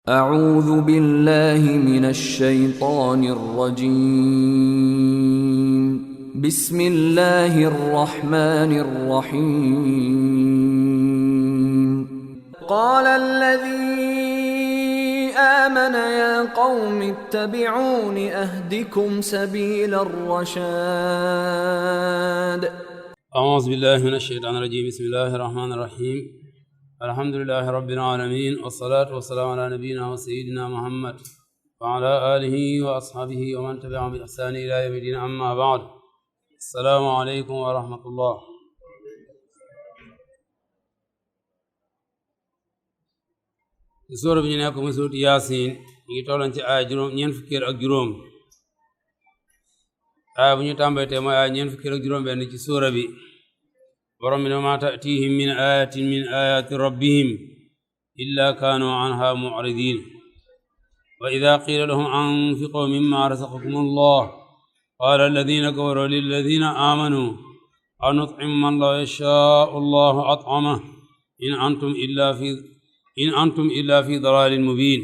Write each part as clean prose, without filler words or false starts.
أعوذ بالله من الشيطان الرجيم. بسم الله الرحمن الرحيم. قال الذي آمن يا قوم اتبعون أهدكم سبيل الرشاد. أعوذ بالله من الشيطان الرجيم. بسم الله الرحمن الرحيم. الحمد لله رب العالمين، والصلاة والسلام على نبينا وسيدنا محمد وعلى آله وأصحابه ومن تبعهم بإحسان إلى يوم الدين. أما بعد، السلام عليكم ورحمة الله. سورة bi ñu nekk muy suuratu Yaasin ñu ngi tolloon ci aaya juróom ñeent fukki ak juróom. aaya bu ñu tàmbalee tey mooy aaya ñeent fukki ak juróom benn ci suura bi. borom bi ne maa ta'tiihim min aayatin min aayaati rabbihim illaa kaanuu anhaa mu'ridiin. wa idaa qiila lahum anfiquu mimmaa razaqakumu llaah qaala alladiina kafaruu lilladiina aamanuu anut'imu man law yashaa'u llaahu at'amahu in antum illaa fi dalaalin mubiin.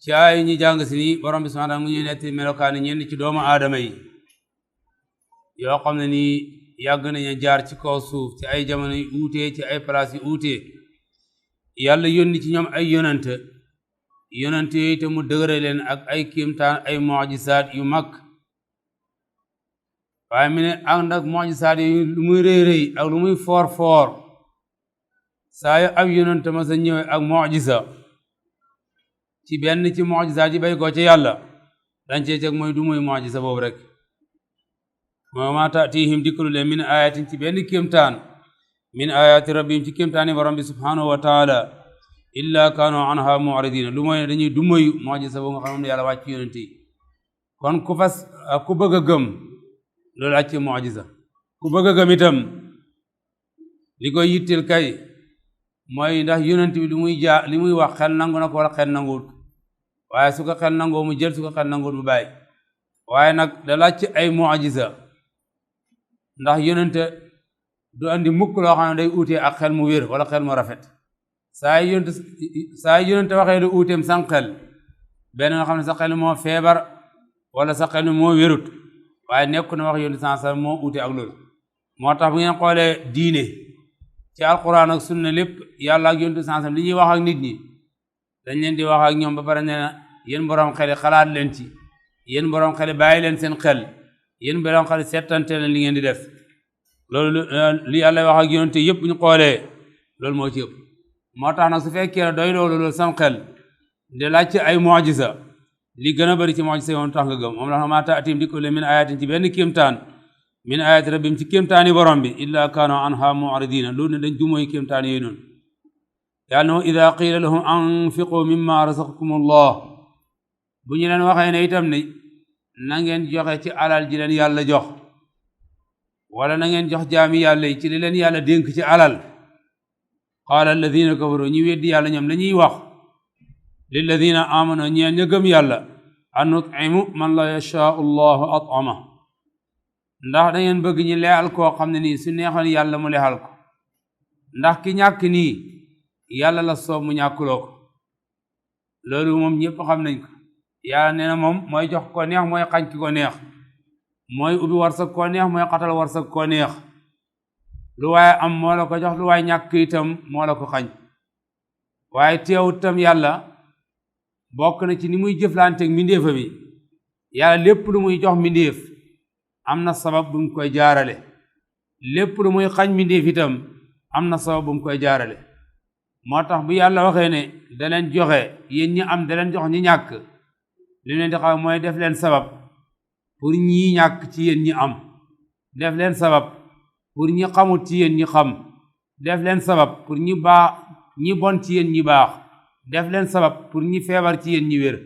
ci aaya ñi jàng si nii borom bi subhaanahu mu ñu netti melokaani ñenn ci doomu aadama yi yoo xam ne nii yàgg nañu jaar ci kaw suuf ci ay jamono yu uute ci ay place yu uute. yàlla yónni ci ñoom ay yonante yooyu te mu dëgëre leen ak ay kiimtaan ay mu'jisaat yu mag. waaye mu ne ànd ak mu'jisaat yi lu muy rëy rëy ak lu muy foor foor, saa yu ab yonante ma sa ñëwee ak mu'jisa ci benn ci mu'jisaat yi bay ko ci yàlla dañ cee teg mooy du muy mu'jisa boobu rek. moo maa ta'tiihim dikkalu leen min ayatin ci benn kéemtaan min ayaati rabbihim ci kéemtaani borom bi subhaanahu wa taala illaa kaanu anha mu'ridiina lu mooy ne dañuy du moyu mu'jiza boo nga xam ne yàlla wàcc ci yonent yi. kon ku bëgg a gëm loolu wàcc mu'jiza, ku bëgg a gëm itam li koy yittil kay mooy ndax yonent bi li muy wax xel nangu na ko wala xel nanguwut. waaye su ko xel nangoo mu jël, su ko xel nanguwut mu bàyyi. waaye nag da laaj ay mu'jiza ndax yonente du andi mukk loo xam ne day uutee ak xel mu wér wala xel mu rafet. saa yu yonente waxee lu uuteem san xel, benn nga xam ne sa xel moo feebar wala sa xel moo wérut, waaye nekku na wax yonente san moo uute ak loolu. moo tax bu ngeen xoolee diine ci alquran ak sunna lépp yàlla ak yonente san li ñuy wax ak nit ñi dañ leen di wax ak ñoom ba pare ne na yéen borom xel xalaat leen ci, yéen borom xel bàyyi leen seen xel, yéen borom xel settante leen li ngeen di def. loolu li yàlla wax ak yonente yëpp ñu xoolee loolu moo ci ëpp. moo tax nag su fekkee doy loolu sam xel de laaj ci ay mu'jiza, li gën a bëri ci mu'jiza yoon tax nga gëm. moom la maa ta'tiihim dikkalu leen min ayatin ci benn kéemtaan min ayaati rabbihim ci kéemtaani borom bi illaa kaanu anhaa mu'ridiina loolu ne dañ dumooy kéemtaan yooyu noonu. yàlla no idaa qiila lahum anfiquu mimmaa razaqakumu llaah bu ñu leen waxee ne itam ne na ngeen joxe ci alal ji leen yàlla jox, wala na ngeen jox jaami yàlla yi ci li leen yàlla dénk ci alal. qaala alladina kafaru ñu weddi yàlla ñoom lañuy wax lilladina amanu ñeen ña gëm yàlla an nut'imu man la yashaa'u llahu at'ama ndax da ngeen bëgg ñi leexal koo xam ne nii su neexoon yàlla mu leexal ko. ndax ki ñàkk nii yàlla la soob mu ñàkkuloo ko. loolu moom ñëpp xam nañ ko. yàlla nee na moom mooy jox ko neex, mooy xañ ki ko neex, mooy ubbi warsak koo neex, mooy xatal warsak koo neex. lu waaye am moo la ko jox, lu waaye ñàkk itam moo la ko xañ. waaye teewut itam yàlla bokk na ci ni muy jëflanteeg mbindeefa bi. yàlla lépp lu muy jox mbindeef am na sabab bu mu koy jaarale, lépp lu muy xañ mbindeef itam am na sabab bu mu koy jaarale. moo tax bu yàlla waxee ne da leen joxe yéen ñi am da leen jox ñi ñàkk, li leen di xam mooy def leen sabab pour ñi ñàkk ci yéen ñi am, def leen sabab pour ñi xamut ci yéen ñi xam, def leen sabab pour ñi bon ci yéen ñi baax, def leen sabab pour ñi feebar ci yéen ñi wér.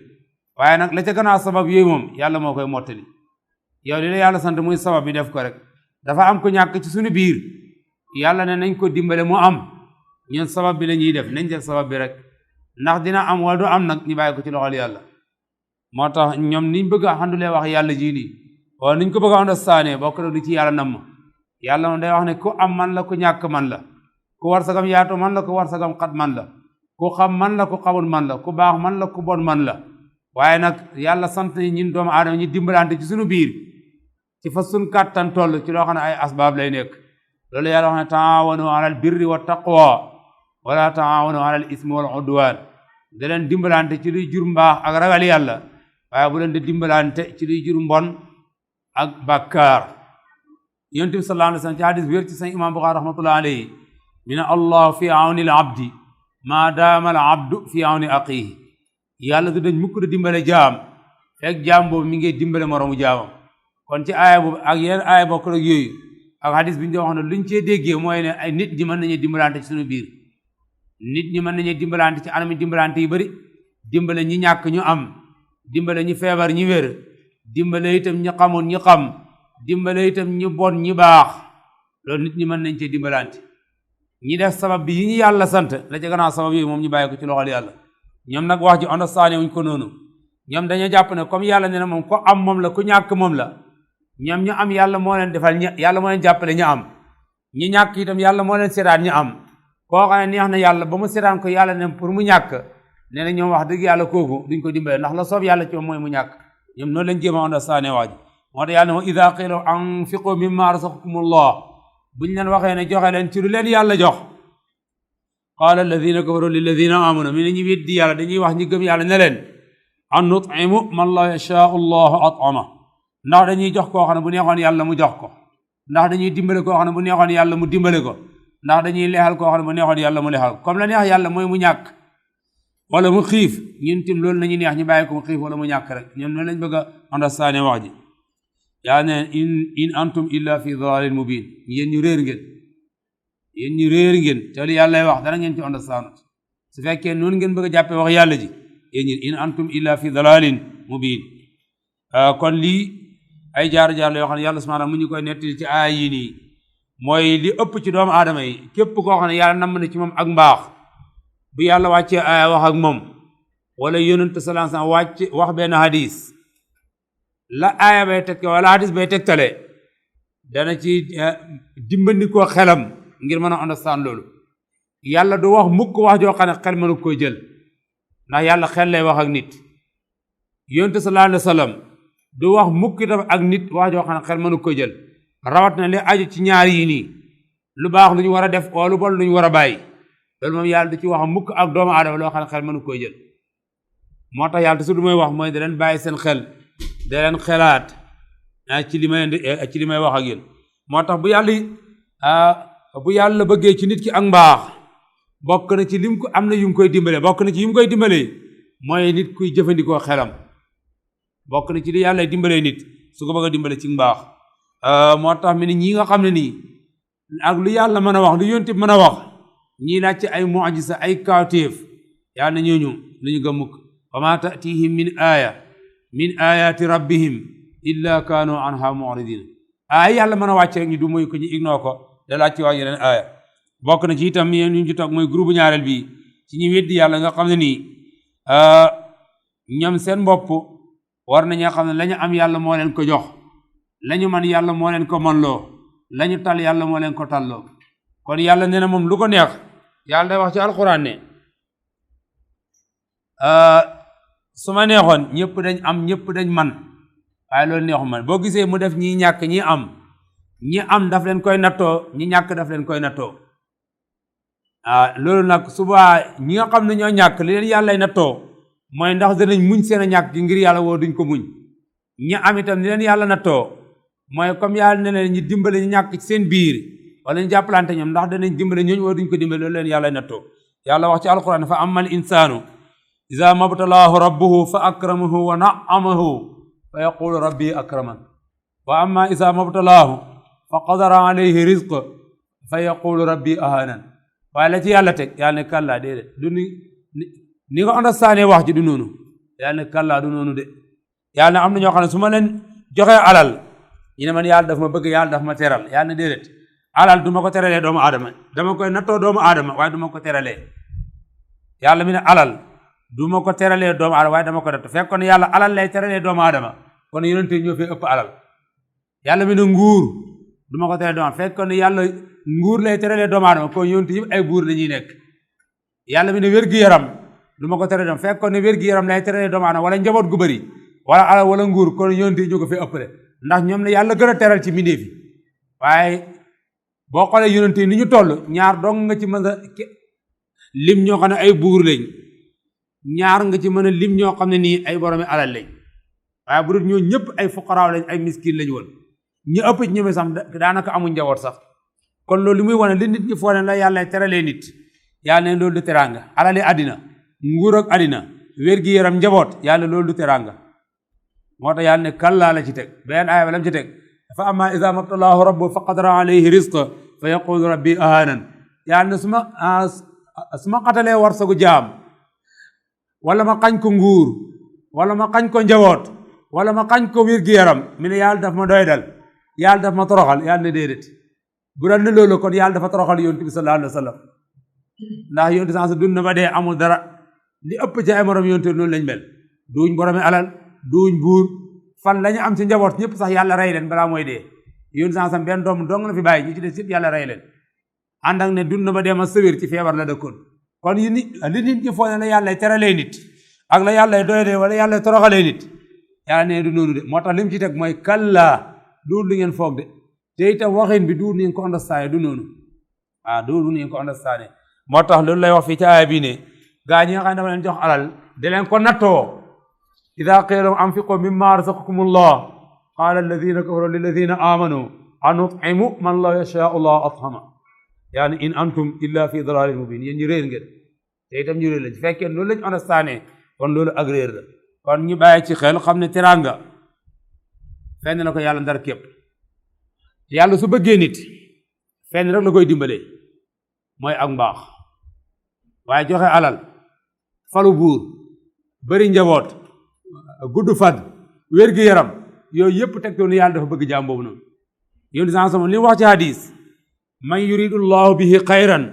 waaye nag la ca gannaaw sabab yooyu moom yàlla moo koy mottali. yow li la yàlla sant muy sabab bi def ko rek. dafa am ko ñàkk ci suñu biir, yàlla ne nañ ko dimbale mu am, ñun sabab bi la ñuy def, nañ def sabab bi rek. ndax dina am wala du am nag ñu bàyyi ko ci loxol yàlla. moo tax ñoom niñ bëgg a xandulee wax yàlla ji nii wala niñ ko bëgg a understandee bokk na lu ci yàlla namm. yàlla moom day wax ne ku am man la, ku ñàkk man la, ku war sagam yaatu man la, ku war sagam xat man la, ku ku xam man la ku xamul man la ku baax man la ku bon man la waaye nag yàlla sant ñun doomu aadama ñi dimbalante ci suñu biir ci fa suñ kàttan toll ci loo xam ne ay asbaab lay nekk loolu yàlla wax ne taawanu alal birri wa taqwa wala taawanu alal ismi wal udwan da leen dimbalante ci luy jur mbaax ak ragal yàlla waaye bu leen di dimbalante ci luy jur mbon ak bàkkaar yonent bi sallallahu alayhi wa sallam ci hadis wér ci sëñ imam Buxaari rahmatullahi alayhi mi ne allah fi awni al abdi maa daama al abdu fi awni aqihi yàlla du dañ mukk da dimbale jaam fekk jaam boobu mi ngi dimbale moromu jaamam kon ci aaya boobu ak yeneen aaya bokk ak yooyu ak hadis bi ñu wax ne luñ cee déggee mooy ne ay nit ñi mën nañu dimbalante ci suñu biir nit ñi mën nañu dimbalante ci anami dimbalante yu bari dimbale ñi ñàkk ñu am dimbale ñi feebar ñi wér dimbale itam ñi xamul ñi xam dimbale itam ñi bon ñi baax loolu nit ñi mën nañ cee dimbalante ñi def sabab bi yi ñu yàlla sant la ca gannaaw sabab yi moom ñu bàyyi ko ci loxol yàlla ñoom nag wax ji understand wuñ ko noonu ñoom dañoo jàpp ne comme yàlla ne na moom ko am moom la ku ñàkk moom la ñoom ñu am yàlla moo leen defal yàlla moo leen jàppale ñu am ñi ñàkk itam yàlla moo leen seetaan ñu am koo xam ne neex na yàlla ba mu seetaan ko yàlla ne pour mu ñàkk nee na ñoom wax dëgg yàlla kooku duñ ko dimbale ndax la soob yàlla ci moom mooy mu ñàkk ñoom noonu lañ jéem a understand wax ji moo tax yàlla ne ida qila anfiqu mimma razaqakumullah buñ leen waxee ne joxe leen ci lu leen yàlla jox qaala alladina kafaru lilladina amanu mi ne ñu weddi yàlla dañuy wax ñi gëm yàlla ne leen an nut'imu man la yashaa'u allahu at'ama ndax dañuy jox koo xam ne bu neexoon yàlla mu jox ko ndax dañuy dimbale koo xam ne bu neexoon yàlla mu dimbale ko ndax dañuy leexal koo xam ne bu neexoon yàlla mu leexal comme la neex yàlla mooy mu ñàkk wala mu xiif ñun tim loolu nañu neex ñu bàyyi ko mu xiif wala mu ñàkk rek ñoom noonu lañ bëgg a understand wax ji yaa ne in antum illa fi dalalin mubin yéen ñu réer ngeen te li yàlla wax dara ngeen ci understand su fekkee noonu ngeen bëgg a jàppee wax yàlla ji yéen ñi in antum illa fi dalalin mubin kon lii ay jaar-jaar la yoo xam ne yàlla subhanahu mu ñu koy nettali ci aaya yi nii mooy li ëpp ci doomu aadama yi képp koo xam ne yàlla namm na ci moom ak mbaax bu yàlla wàccee aaya wax ak moom wala yonent sallallahu alayhi wasallam wàcc wax benn hadis la aaya bay teg wala hadis bay tegtale dana ci dimbandikoo xelam ngir mën a understand loolu yàlla du wax mukk wax joo xam ne xel mënu koy jël ndax yàlla xel lay wax ak nit yonent sallallahu alayhi wasallam du wax mukk itam ak nit wax joo xam ne xel mënu koy jël rawat na li aju ci ñaar yi nii lu baax lu ñu war a def oo lu bon lu ñu war a bàyyi loolu moom yàlla du ci wax mukk ak doomu aadama loo xam ne xel mënu koy jël moo tax yàlla toujours lu may wax mooy da leen bàyyi seen xel da leen xelaat ci li may wax ak yéen moo tax bu yàlla bëggee ci nit ki ak mbaax bokk na ci lim ko am na yu mu koy dimbale bokk na ci yu mu koy dimbale mooy nit kuy jëfandikoo xelam bokk na ci li yàlla dimbalee nit su ko bëgg a dimbale ci mbaax moo tax mi ne ñi nga xam ne nii ak lu yàlla mën a wax lu yonent mën a wax ñii laaj ci ay mu'jiza ay kawtéef yàlla na ñooñu lu ñu gëm mukk wa ma ta'tihim min aaya min ayati rabbihim illa kaanu anha mu'ridin aaya yàlla mën a wàcc rek ñu du muy ko ñu ignore ko da laaj ci wax yeneen aaya bokk na ci itam yéen ñu ci toog mooy groupe ñaareel bi ci ñi weddi yàlla nga xam ne nii ñoom seen bopp war nañu xam ne la ñu am yàlla moo leen ko jox la ñu man yàlla moo leen ko manloo la ñu tal yàlla moo leen ko talloo kon yàlla nee na moom lu ko neex yàlla day wax ci alxuraan ne su ma neexoon ñëpp dañ am ñëpp dañ man waaye loolu neexu man boo gisee mu def ñi ñàkk ñi am daf leen koy nattoo ñi ñàkk daf leen koy nattoo loolu nag suba ñi nga xam ne ñoo ñàkk li leen yàllay nattoo mooy ndax danañ muñ seen a ñàkk gi ngir yàlla woo duñ ko muñ ñi am itam li leen yàlla nattoo mooy comme yàlla ne leen ñi dimbale ñu ñàkk ci seen biir wala ñu jàppalante ñoom ndax danañ dimbale ñooñu woo duñ ko dimbale loolu leen yàllay nattoo yàlla wax ci alquran fa amal insaanu iza mabtalaahu rabbuhu fa akramahu wa na'amahu fa yaqulu rabbi akraman wa amma iza mabtalaahu fa qadara alayhi rizqa fa yaqulu rabbi ahanan waaye la ci yàlla teg yàlla ne kàllaa déedéet du ni nga understandee wax ji du noonu yàlla ne kàllaa du noonu de yàlla ne am na ñoo xam ne su ma leen joxee alal ñu ne man yàlla daf ma bëgg yàlla daf ma teral yàlla ne déedéet alal du ma ko teralee doomu aadama dama koy nattoo doomu aadama waaye du ma ko teralee yàlla mi ne alal du ma ko teralee doomu aadama waaye dama ko natt fekkoon ne yàlla alal lay teralee doomu aadama kon yonente ñoo fi ëpp alal yàlla mi ne nguur du ma ko teralee doomu aadama fekkoon ne yàlla nguur lay teralee doomu aadama kon yonente yëpp ay buur la ñuy nekk yàlla mi ne wér-gi-yaram du ma ko tere doom fekk ko ne wér-gi-yaram lay tere doomu aadama wala njaboot gu bëri wala alal wala nguur kon yonent yi ñu ko fi ëppale ndax ñoom la yàlla gën a teral ci mbindeef yi waaye boo xoolee yonent yi ni ñu toll ñaar dong nga ci mën a lim ñoo xam ne ay buur lañ ñaar nga ci mën a lim ñoo xam ne nii ay boromi alal lañ waaye bu dul ñoo ñëpp ay fuqaraaw lañ ay miskin lañ woon ñu ëpp ci ñoom sax daanaka amuñ njaboot sax kon loolu li muy wane li nit ñi foo ne la yàlla teralee nit yàlla ne loolu du teraanga alali àddina nguur ak àddina wér-gi-yaram njaboot yàlla loolu du teraanga moo tax yàlla ne kallaa la ci teg benn aaya ba lam ci teg fa amma iza mabtalaahu rabbu fa qadara alayhi rizqa fa yaqulu rabbi ahanan yàlla ne su ma xatalee war sagu jaam wala ma xañ ko nguur wala ma xañ ko njaboot wala ma xañ ko wér-gi-yaram mi ne yàlla daf ma doy dal yàlla daf ma toroxal yàlla ne déedéet bu dal ne loolu kon yàlla dafa toroxal yonent bi sallallahu alayhi wa sallam ndax yonent sa dund na ba dee amul dara li ëpp ci ay morom yonent noonu lañ mel duñ boromi alal duñ buur fan lañu am ci njaboot ñëpp sax yàlla rey leen balaa mooy dee yonent sa benn doom dong la fi bàyyi ñi ci des yëpp yàlla rey leen ànd ak ne dund na ba dee ma sëwér ci feebar la dëkkoon kon li nit ñi foo ne la yàlla teralee nit ak la yàlla doyalee wala yàlla toroxalee nit yàlla ne du noonu de moo tax li mu ci teg mooy kallaa duur li ngeen foog de te itam waxin bi duur ngeen ko understand du noonu duur ngeen ko understand moo tax loolu lay wax fii ci aaya bi ne gaa ñi nga xam ne dama leen jox alal da leen ko nattoo ida qiila lahum anfiqu mimma razaqakumullah qaala alladina kafaru lilladina amanu anut'imu man law yashaa'u Allah athama yaani in antum illa fi dalalin mubin yéen ñu réer ngeen te itam ñu réer lañ fekkee loolu lañ understand kon loolu ak réer la kon ñu bàyyi ci xel xam ne teraanga fenn la ko yàlla ndar képp yàlla su bëggee nit fenn rek la koy dimbalee mooy ak mbaax waaye joxe alal falu buur bëri njaboot gudd fan wér-gi-yaram yooyu yëpp tegtoon ni yàlla dafa bëgg jaam boobu noonu yéen di sama li mu wax ci hadis man yuridu llahu bihi xayran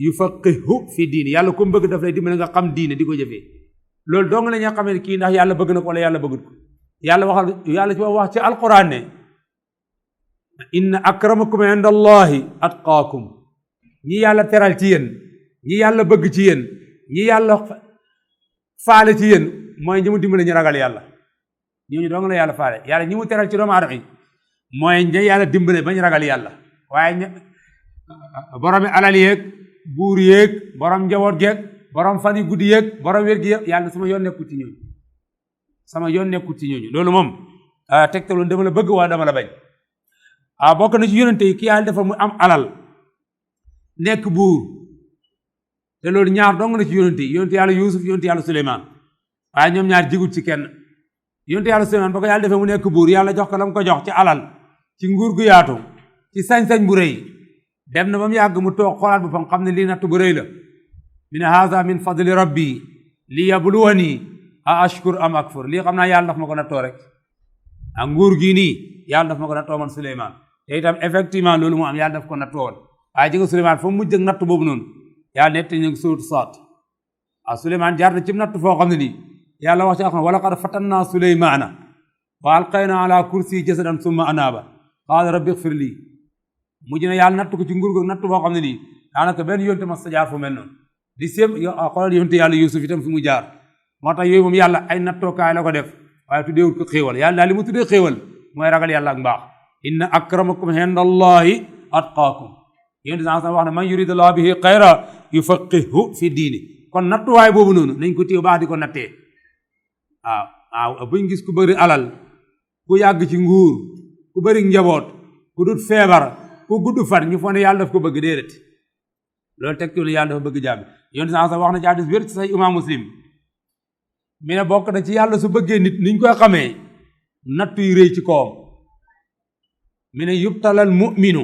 yufaqihu fi diini yàlla ku mu bëgg daf lay dimbale nga xam diine di ko jëfee loolu dong la ñoo xamee ne kii ndax yàlla bëgg na ko wala yàlla bëggut ko yàlla ci wax ci alquran ne inna akramakum inda allahi atqaakum ñi yàlla teral ci yéen ñi yàlla bëgg ci yéen ñi yàlla faale ci yéen mooy ñi mu dimbale ñu ragal yàlla ñooñu dong la yàlla faale yàlla ñi mu teral ci doomu aadama yi mooy ñi yàlla dimbale bañ ragal yàlla waaye boromi alal yeeg buur yeeg borom njaboot geeg borom fan yu guddi yeeg borom wér gi yàlla sama yoon nekkul ci ñooñu loolu moom tegtalu dama la bëgg waa dama la bañ bokk na ci yonente yi ki yàlla defal mu am alal nekk buur te loolu ñaar dong na ci yonente yàlla Yuusuf yonente yàlla Suleymaan waaye ñoom ñaar jigut ci kenn yonente yàlla Suleymaan ba ko yàlla defee mu nekk buur yàlla jox ko la mu ko jox ci alal ci nguur gu yaatu ci sañ-sañ bu rëy dem na ba mu yàgg mu toog xoolaat boppam xam ne lii natt bu rëy la mi ne haza min fadli rabbi li yabluwani a ashkur am akfur lii xam naa yàlla daf ma ko nattoo rek nguur gii nii yàlla daf ma ko nattoo man Suleymaan te itam effectivement loolu moo am yàlla daf ko nattoo woon waaye ji nga Suleymaan fa mu mujj ak natt boobu noonu yàlla nett ñu ngi suuratu Saad Suleymaan jaar na ci natt foo xam ne nii yàlla wax ci alxuraan wa laqad fatanna Suleymaana wa alqayna ala kursi jasadan summa anaaba qaala rabbi ighfir lii mujj na yàlla natt ko ci nguur gu natt boo xam ne nii daanaka benn yonte mas sa jaar fu mel noonu di séem xoolal yonte yàlla Yuusuf itam fi mu jaar moo tax yooyu moom yàlla ay nattookaay la ko def waaye tuddeewul ko xéewal yàlla daal li mu tuddee xéewal mooy ragal yàlla ak mbaax inna akramakum inda allahi atqaakum yonte sa wax ne man yuridullahu bihi xayra yufaqihu fi diini kon nattuwaay boobu noonu nañ ko téew baax di ko nattee buñ gis ku bëri alal ku yàgg ci nguur ku bëri njaboot ku dut feebar ku gudd fan ñu foog ne yàlla daf ko bëgg déedéet loolu tegtu ne yàlla dafa bëgg jaam yonte sa wax na ci hadiis wér ci say imam Muslim mi ne bokk na ci yàlla su bëggee nit niñ koy xamee nattu yu rëy ci kawam mi ne yubtalal mu'minu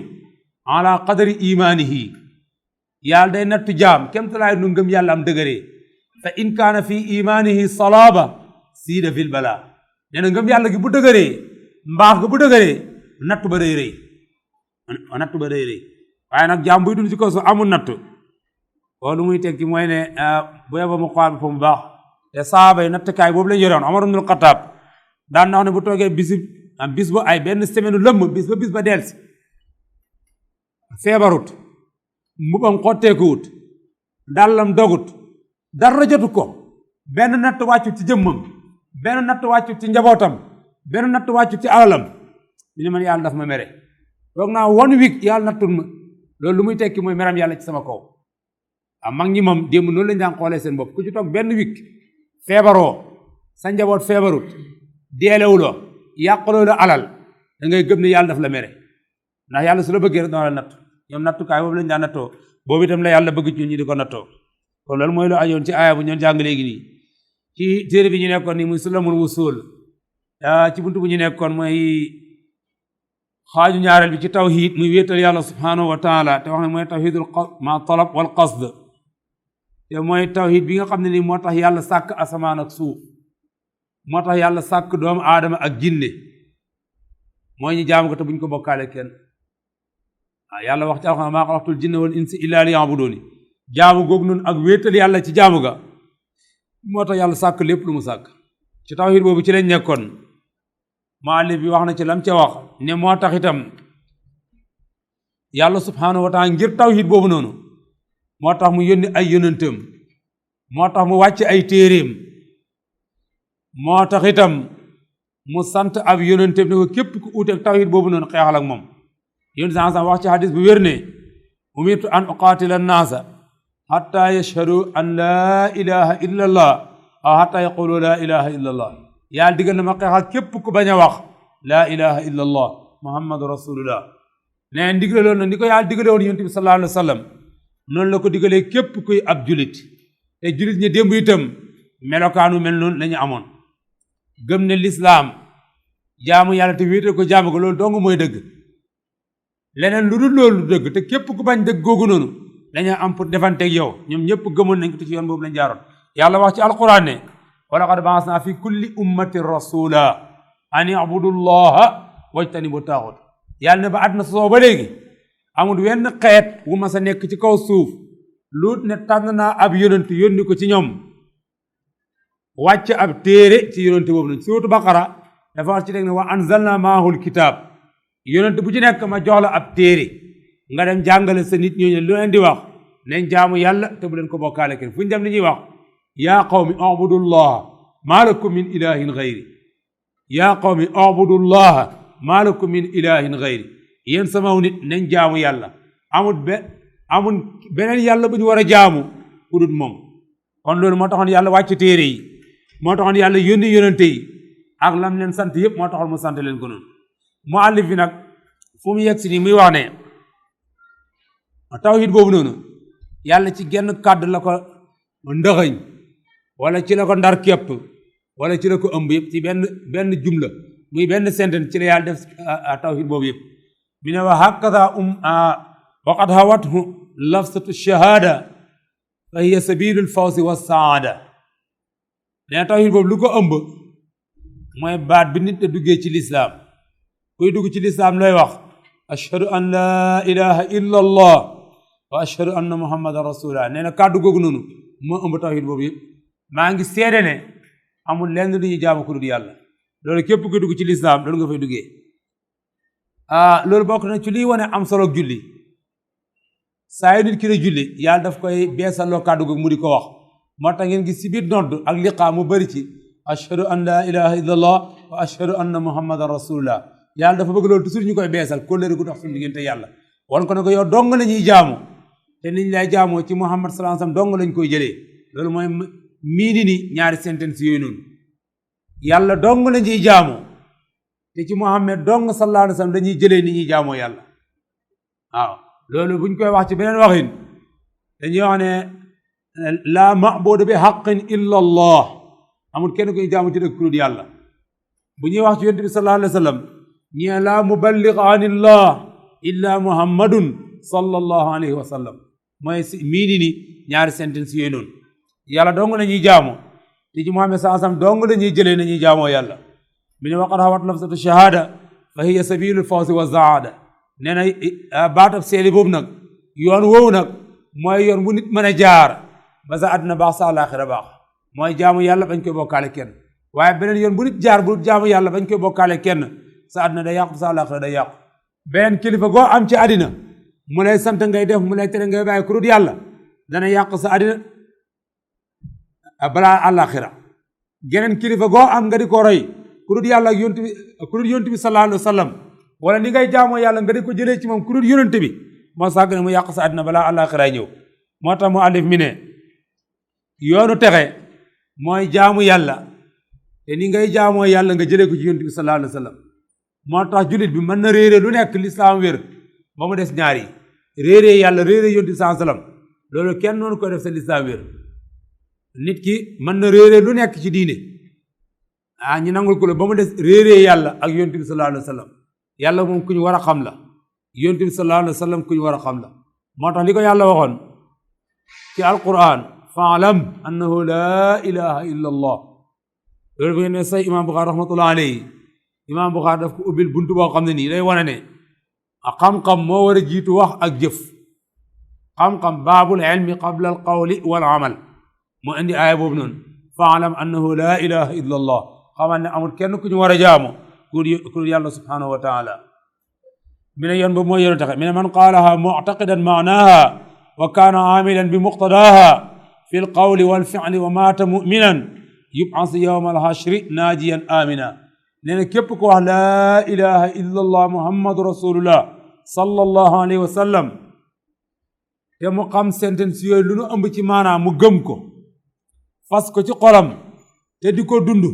ala qadri imanihi yàlla day nattu jaam kemtalaay nu ngëm yàlla am dëgëree fa in kaana fi imanihi salaaba siida fil bala nee na ngëm yàlla gi bu dëgëree mbaax gi bu dëgëree nattu ba rëy waaye nag jaam buy dund ci kaw su amul nattu loolu muy tekki mooy ne bu yeba mu xool fa mu baax te saaba yi nattkaay boobu lañu yoroon Omar ibnul Xattaab daan na wax ne bu toogee bis ba ay benn semaine lëmm bis ba delsi feebarut mbubam xotteekuwut dàllam dogut dara jotu ko benn natt wàccu ci jëmmam benn natt wàccu ci njabootam benn natt wàccu ci alalam ñu ne man yàlla daf ma mere toog naa 1 week yàlla nattul ma loolu lu muy tekki mooy meram yàlla ci sama kaw mag ñi moom démb noonu lañ daan xoolee seen bopp ku ci toog benn week feebaroo sa njaboot feebarut deelewuloo yàqaloo la alal da ngay gëm ne yàlla daf la mere ndax yàlla su la bëggee rek dana la natt ñoom nattukaay boobu lañ daan nattoo boobu itam la yàlla bëgg ci ñu di ko nattoo kon loolu mooy lu ajoon ci aaya bu ñoon jàng léegi nii ci téere bi ñu nekkoon nii muy Sulamul Wusul ci buntu bu ñu nekkoon mooy xaaju ñaareel bi ci tawhid muy wéetal yàlla subhanahu wa taala te wax ne mooy tawhidul ma talab wal qasd te mooy tawhid bi nga xam ne nii moo tax yàlla sàkk asamaan ak suuf moo tax yàlla sàkk doomu aadama ak jinne mooy ñu jaamu ko te buñ ko bokkaale kenn yàlla wax ci alxuraan maa xalaqtul jinna wal insa illa liya'buduni jaamu googu noonu ak wéetal yàlla ci jaamu ga moo tax yàlla sàkk lépp lu mu sàkk ci tawhid boobu ci lañ nekkoon maalif bi wax na ci lam ca wax ne moo tax itam yàlla subhanahu wa taala ngir tawhid boobu noonu moo tax mu yónni ay yonentam moo tax mu wàcc ay téeréem moo tax itam mu sant ab yonentam ne ko képp ku uuteeg tawhid boobu noonu xeexal ak moom yonent saa wax ci hadis bu wér ne umirtu an uqaatila annaasa hatta yashhadu an laa ilaha illa allah aw hatta yaqulu laa ilaha illa allah yàlla digal na ma xeexal képp ku bañ a wax laa ilaha illa allah muhammadu rasulullah nee ndigal loolu nag ni ko yàlla digale woon yonent bi sallallahu alayhi wa sallam noonu la ko digalee képp kuy ab julit te julit ñi démb itam melokaanu mel noonu la ñu amoon gëm ne lislaam jaamu yàlla te wéetal ko jaamu ko loolu dong mooy dëgg leneen lu dul loolu dëgg te képp ku bañ dëgg googu noonu dañu am pour defanteeg yow ñoom ñëpp gëmoon nañ ko te ci yoon boobu lañ jaaroon yàlla wax ci alquran ne wa laqad ba'asna fi kulli ummatin rasula an i'budu llaha wajtanibu taaxut yàlla ne ba àdduna soo ba léegi amul wenn xeet wu ma sa nekk ci kaw suuf luut ne tànn naa ab yonent yónni ko ci ñoom wàcc ab téere ci yonent boobu nag suuratu baqara dafa wax ci dégg ne wa anzalna maahul kitaab yonent bu ci nekk ma jox la ab téere nga dem jàngale sa nit ñooñu lu leen di wax nañ jaamu yàlla te bu leen ko bokkaale kenn fu ñu dem li ñuy wax yaa qawmi ubudullaha maa lakum min ilahin gayri yaa qawmi ubudullaha maa lakum min ilahin gayri yéen sama nit nañ jaamu yàlla amul beneen yàlla bu ñu war a jaamu ku dul moom kon loolu moo taxoon yàlla wàcc téere yi moo taxoon yàlla yónni yonente yi ak lam leen sant yëpp moo taxoon mu sant leen ko noonu muallif bi nag fu mu yegg si nii muy wax ne tawhid boobu noonu yàlla ci genn kàddu la ko ndëxëñ wala ci la ko ndar képp wala ci la ko ëmb yëpp ci benn jumla muy benn sentence ci la yàlla def tawhid boobu yëpp mi ne wa hakada waqad hawathu lafzatu shahada fa hiya sabilul fawzi wa saada ne tawhid boobu lu ko ëmb mooy baat bi nit te duggee ci lislaam kuy dugg ci lislaam looy wax ashhadu an laa ilaha illa allah wa ashhadu anna muhammadan rasulullah nee na kàddu googu noonu moo ëmb tawhid boobu yëpp maa ngi seede ne amul lenn lu ñuy jaamu ku dul yàlla loolu képp kuy dugg ci lislaam loolu nga fay duggee loolu bokk na ci liy wane am solo julli saa yu nit ki la julli yàlla daf koy beesaloo kàddu googu mu di ko wax moo tax ngeen gis si biir nodd ak liqaam mu bëri ci ashhadu an laa ilaha illa allah wa ashhadu anna muhammadan rasulullah yàlla dafa bëgg loolu toujours ñu koy beesal kóllëre gu dox suñu diggante yàlla wan ko ne ko yow dong la ñuy jaamu te niñ lay jaamoo ci muhammad sallallahu alayhi wasallam dong lañ koy jëlee loolu mooy miini ni ñaari sentence yooyu noonu yàlla dong la ñuy jaamu te ci muhammad dong sallallahu alayhi wasallam dañuy jëlee ni ñuy jaamoo yàlla waaw loolu buñ koy wax ci beneen waxin dañuy wax ne la ma'budu bi haqqin illa allah amul kenn koy jaamu ci dëgg ku dul yàlla bu ñuy wax ci yonent bi sallallahu alayhi wasallam ñi la muballigh anillah illa muhammadun sallallahu alayhi wa sallam mooy miini ni ñaari sentence yooyu noonu yàlla dong la ñuy jaamu te ci muhammad sallallahu alayhi wasallam dong la ñuy jëlee na ñuy jaamoo yàlla mi ne waqad hawat lafzatu shahada fa hiya sabilul fawzi wa saada nee na baatab seeli boobu nag yoon woowu nag mooy yoon bu nit mën a jaar ba sa àddina baax sa àllaaxira baax mooy jaamu yàlla bañ koy bokkaale kenn waaye beneen yoon bu nit jaar bu jaamu yàlla bañ koy bokkaale kenn sa àddina day yàqu sa àllaaxira day yàqu beneen kilifa goo am ci àddina mu lay sant ngay def mu lay tere ngay bàyyi ku dul yàlla dana yàq sa àddina balaa àllaaxira geneen kilifa goo am nga di ko roy ku dul yàlla ak yonent bi sallallahu alayhi wa sallam wala ni ngay jaamoo yàlla nga di ko jëlee ci moom ku dul yonent bi moo sàgg ne mu yàq sa àddina balaa àllaaxira ñëw moo tax mu àllif mi ne yoonu texe mooy jaamu yàlla te ni ngay jaamoo yàlla nga jëlee ko ci yonent bi sallallahu alayhi wa sallam moo tax jullit bi mën na réere lu nekk lislaam wér ba mu des ñaar yi réeree yàlla réeree yonent bi sallallahu alayhi wa sallam loolu kenn noonu ko def sa lislaam wér nit ki mën na réeree lu nekk ci diine ñu nangul ko la ba mu des réeree yàlla ak yonent bi sallallahu alayhi wa sallam yàlla moom ku ñu war a xam la yonent bi sallallahu alayhi wa sallam ku ñu war a xam la moo tax li ko yàlla waxoon ci alquran faalam annahu laa ilaha illa allah loolu bu ngeen ne say imam Buxaari rahmatullah alayhi imam Buxaari daf ko ubbil buntu boo xam ne nii day wane ne xam-xam moo war a jiitu wax ak jëf xam-xam baabul ilmi qabla al qawli wal amal moo indi aaya boobu noonu faalam annahu laa ilaha illa allah xamal ne amul kenn ku ñu war a jaamu ku dul yàlla subhanahu wa taala mi ne yoon boobu mooy yoonu taxe mi ne man qaalaha muctaqidan maanaha wa kaana aamilan bi muqtadaha fi l qawli wal fi'li wa maata muminan yub'as yawma al hashri naajiyan amina nee na képp ko wax laa ilaha illa allah muhammadu rasulullah sallallahu alayhi wa sallam te mu xam sentence yooyu lu nu ëmb ci maanaam mu gëm ko fas ko ci xolam te di ko dund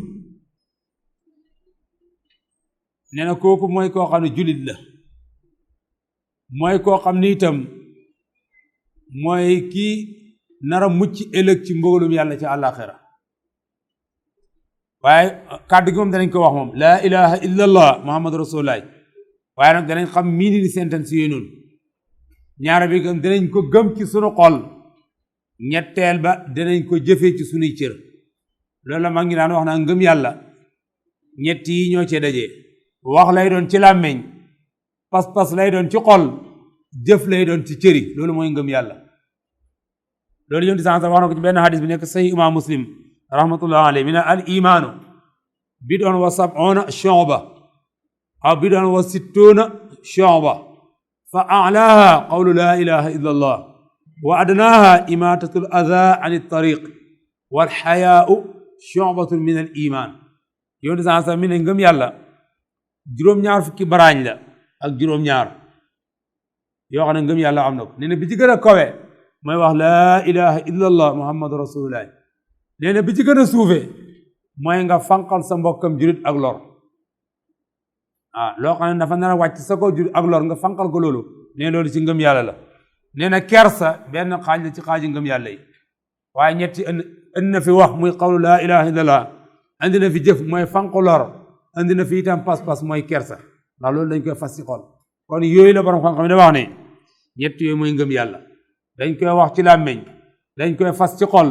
nee na kooku mooy koo xam ne julit la mooy koo xam ne itam mooy kii nara mucc ëllëg ci mbugalum yàlla ci àllaaxira waaye kàddu gi moom danañ ko wax moom laa ilaha illa allah muhammadu rasulullah waaye nag danañ xam mii ni sentence yooyu noonu ñaara bi gëm danañ ko gëm ci sunu xol ñetteel ba danañ ko jëfee ci sunuy cër loolu la mag ñi daan wax naa ngëm yàlla ñett yi ñoo cee dajee wax lay doon ci làmmeñ pas-pas lay doon ci xol jëf lay doon ci cëri loolu mooy ngëm yàlla loolu yonent sax wax na ko ci benn hadis bi nekk sahih imam muslim rahmatullah alayhi mi ne al imaanu bid'un wa sab'una shu'ba aw bid'un wa sittuna shu'ba fa a'laaha qawlu la ilaha illa allah wa adnaaha imaatatul adaa an tariq wal xayaau shu'batun min al iman yonent sax mi ne ngëm yàlla juróom-ñaar fukki baraañ la ak juróom-ñaar yoo xam ne ngëm yàlla am na ko nee na bi ci gën a kawe mooy wax laa ilaha illa allah muhammadu rasulullah nee na bi ci gën a suufe mooy nga fanqal sa mbokkam julit ak lor loo xam ne dafa nar a wàcc sa kaw julit ak lor nga fanqal ko loolu nee loolu ci ngëm yàlla la nee na kersa benn xaaj la ci xaaji ngëm yàlla yi waaye ñetti ënd na fi wax muy qawlu laa ilaha illa allah andi na fi jëf mooy fanqu lor andi na fi itam pas-pas mooy kersa ndax loolu dañ koy fas ci xol kon yooyu la borom xam-xam ne wax ne ñett yooyu mooy ngëm yàlla dañ koy wax ci làmmeñ dañ koy fas ci xol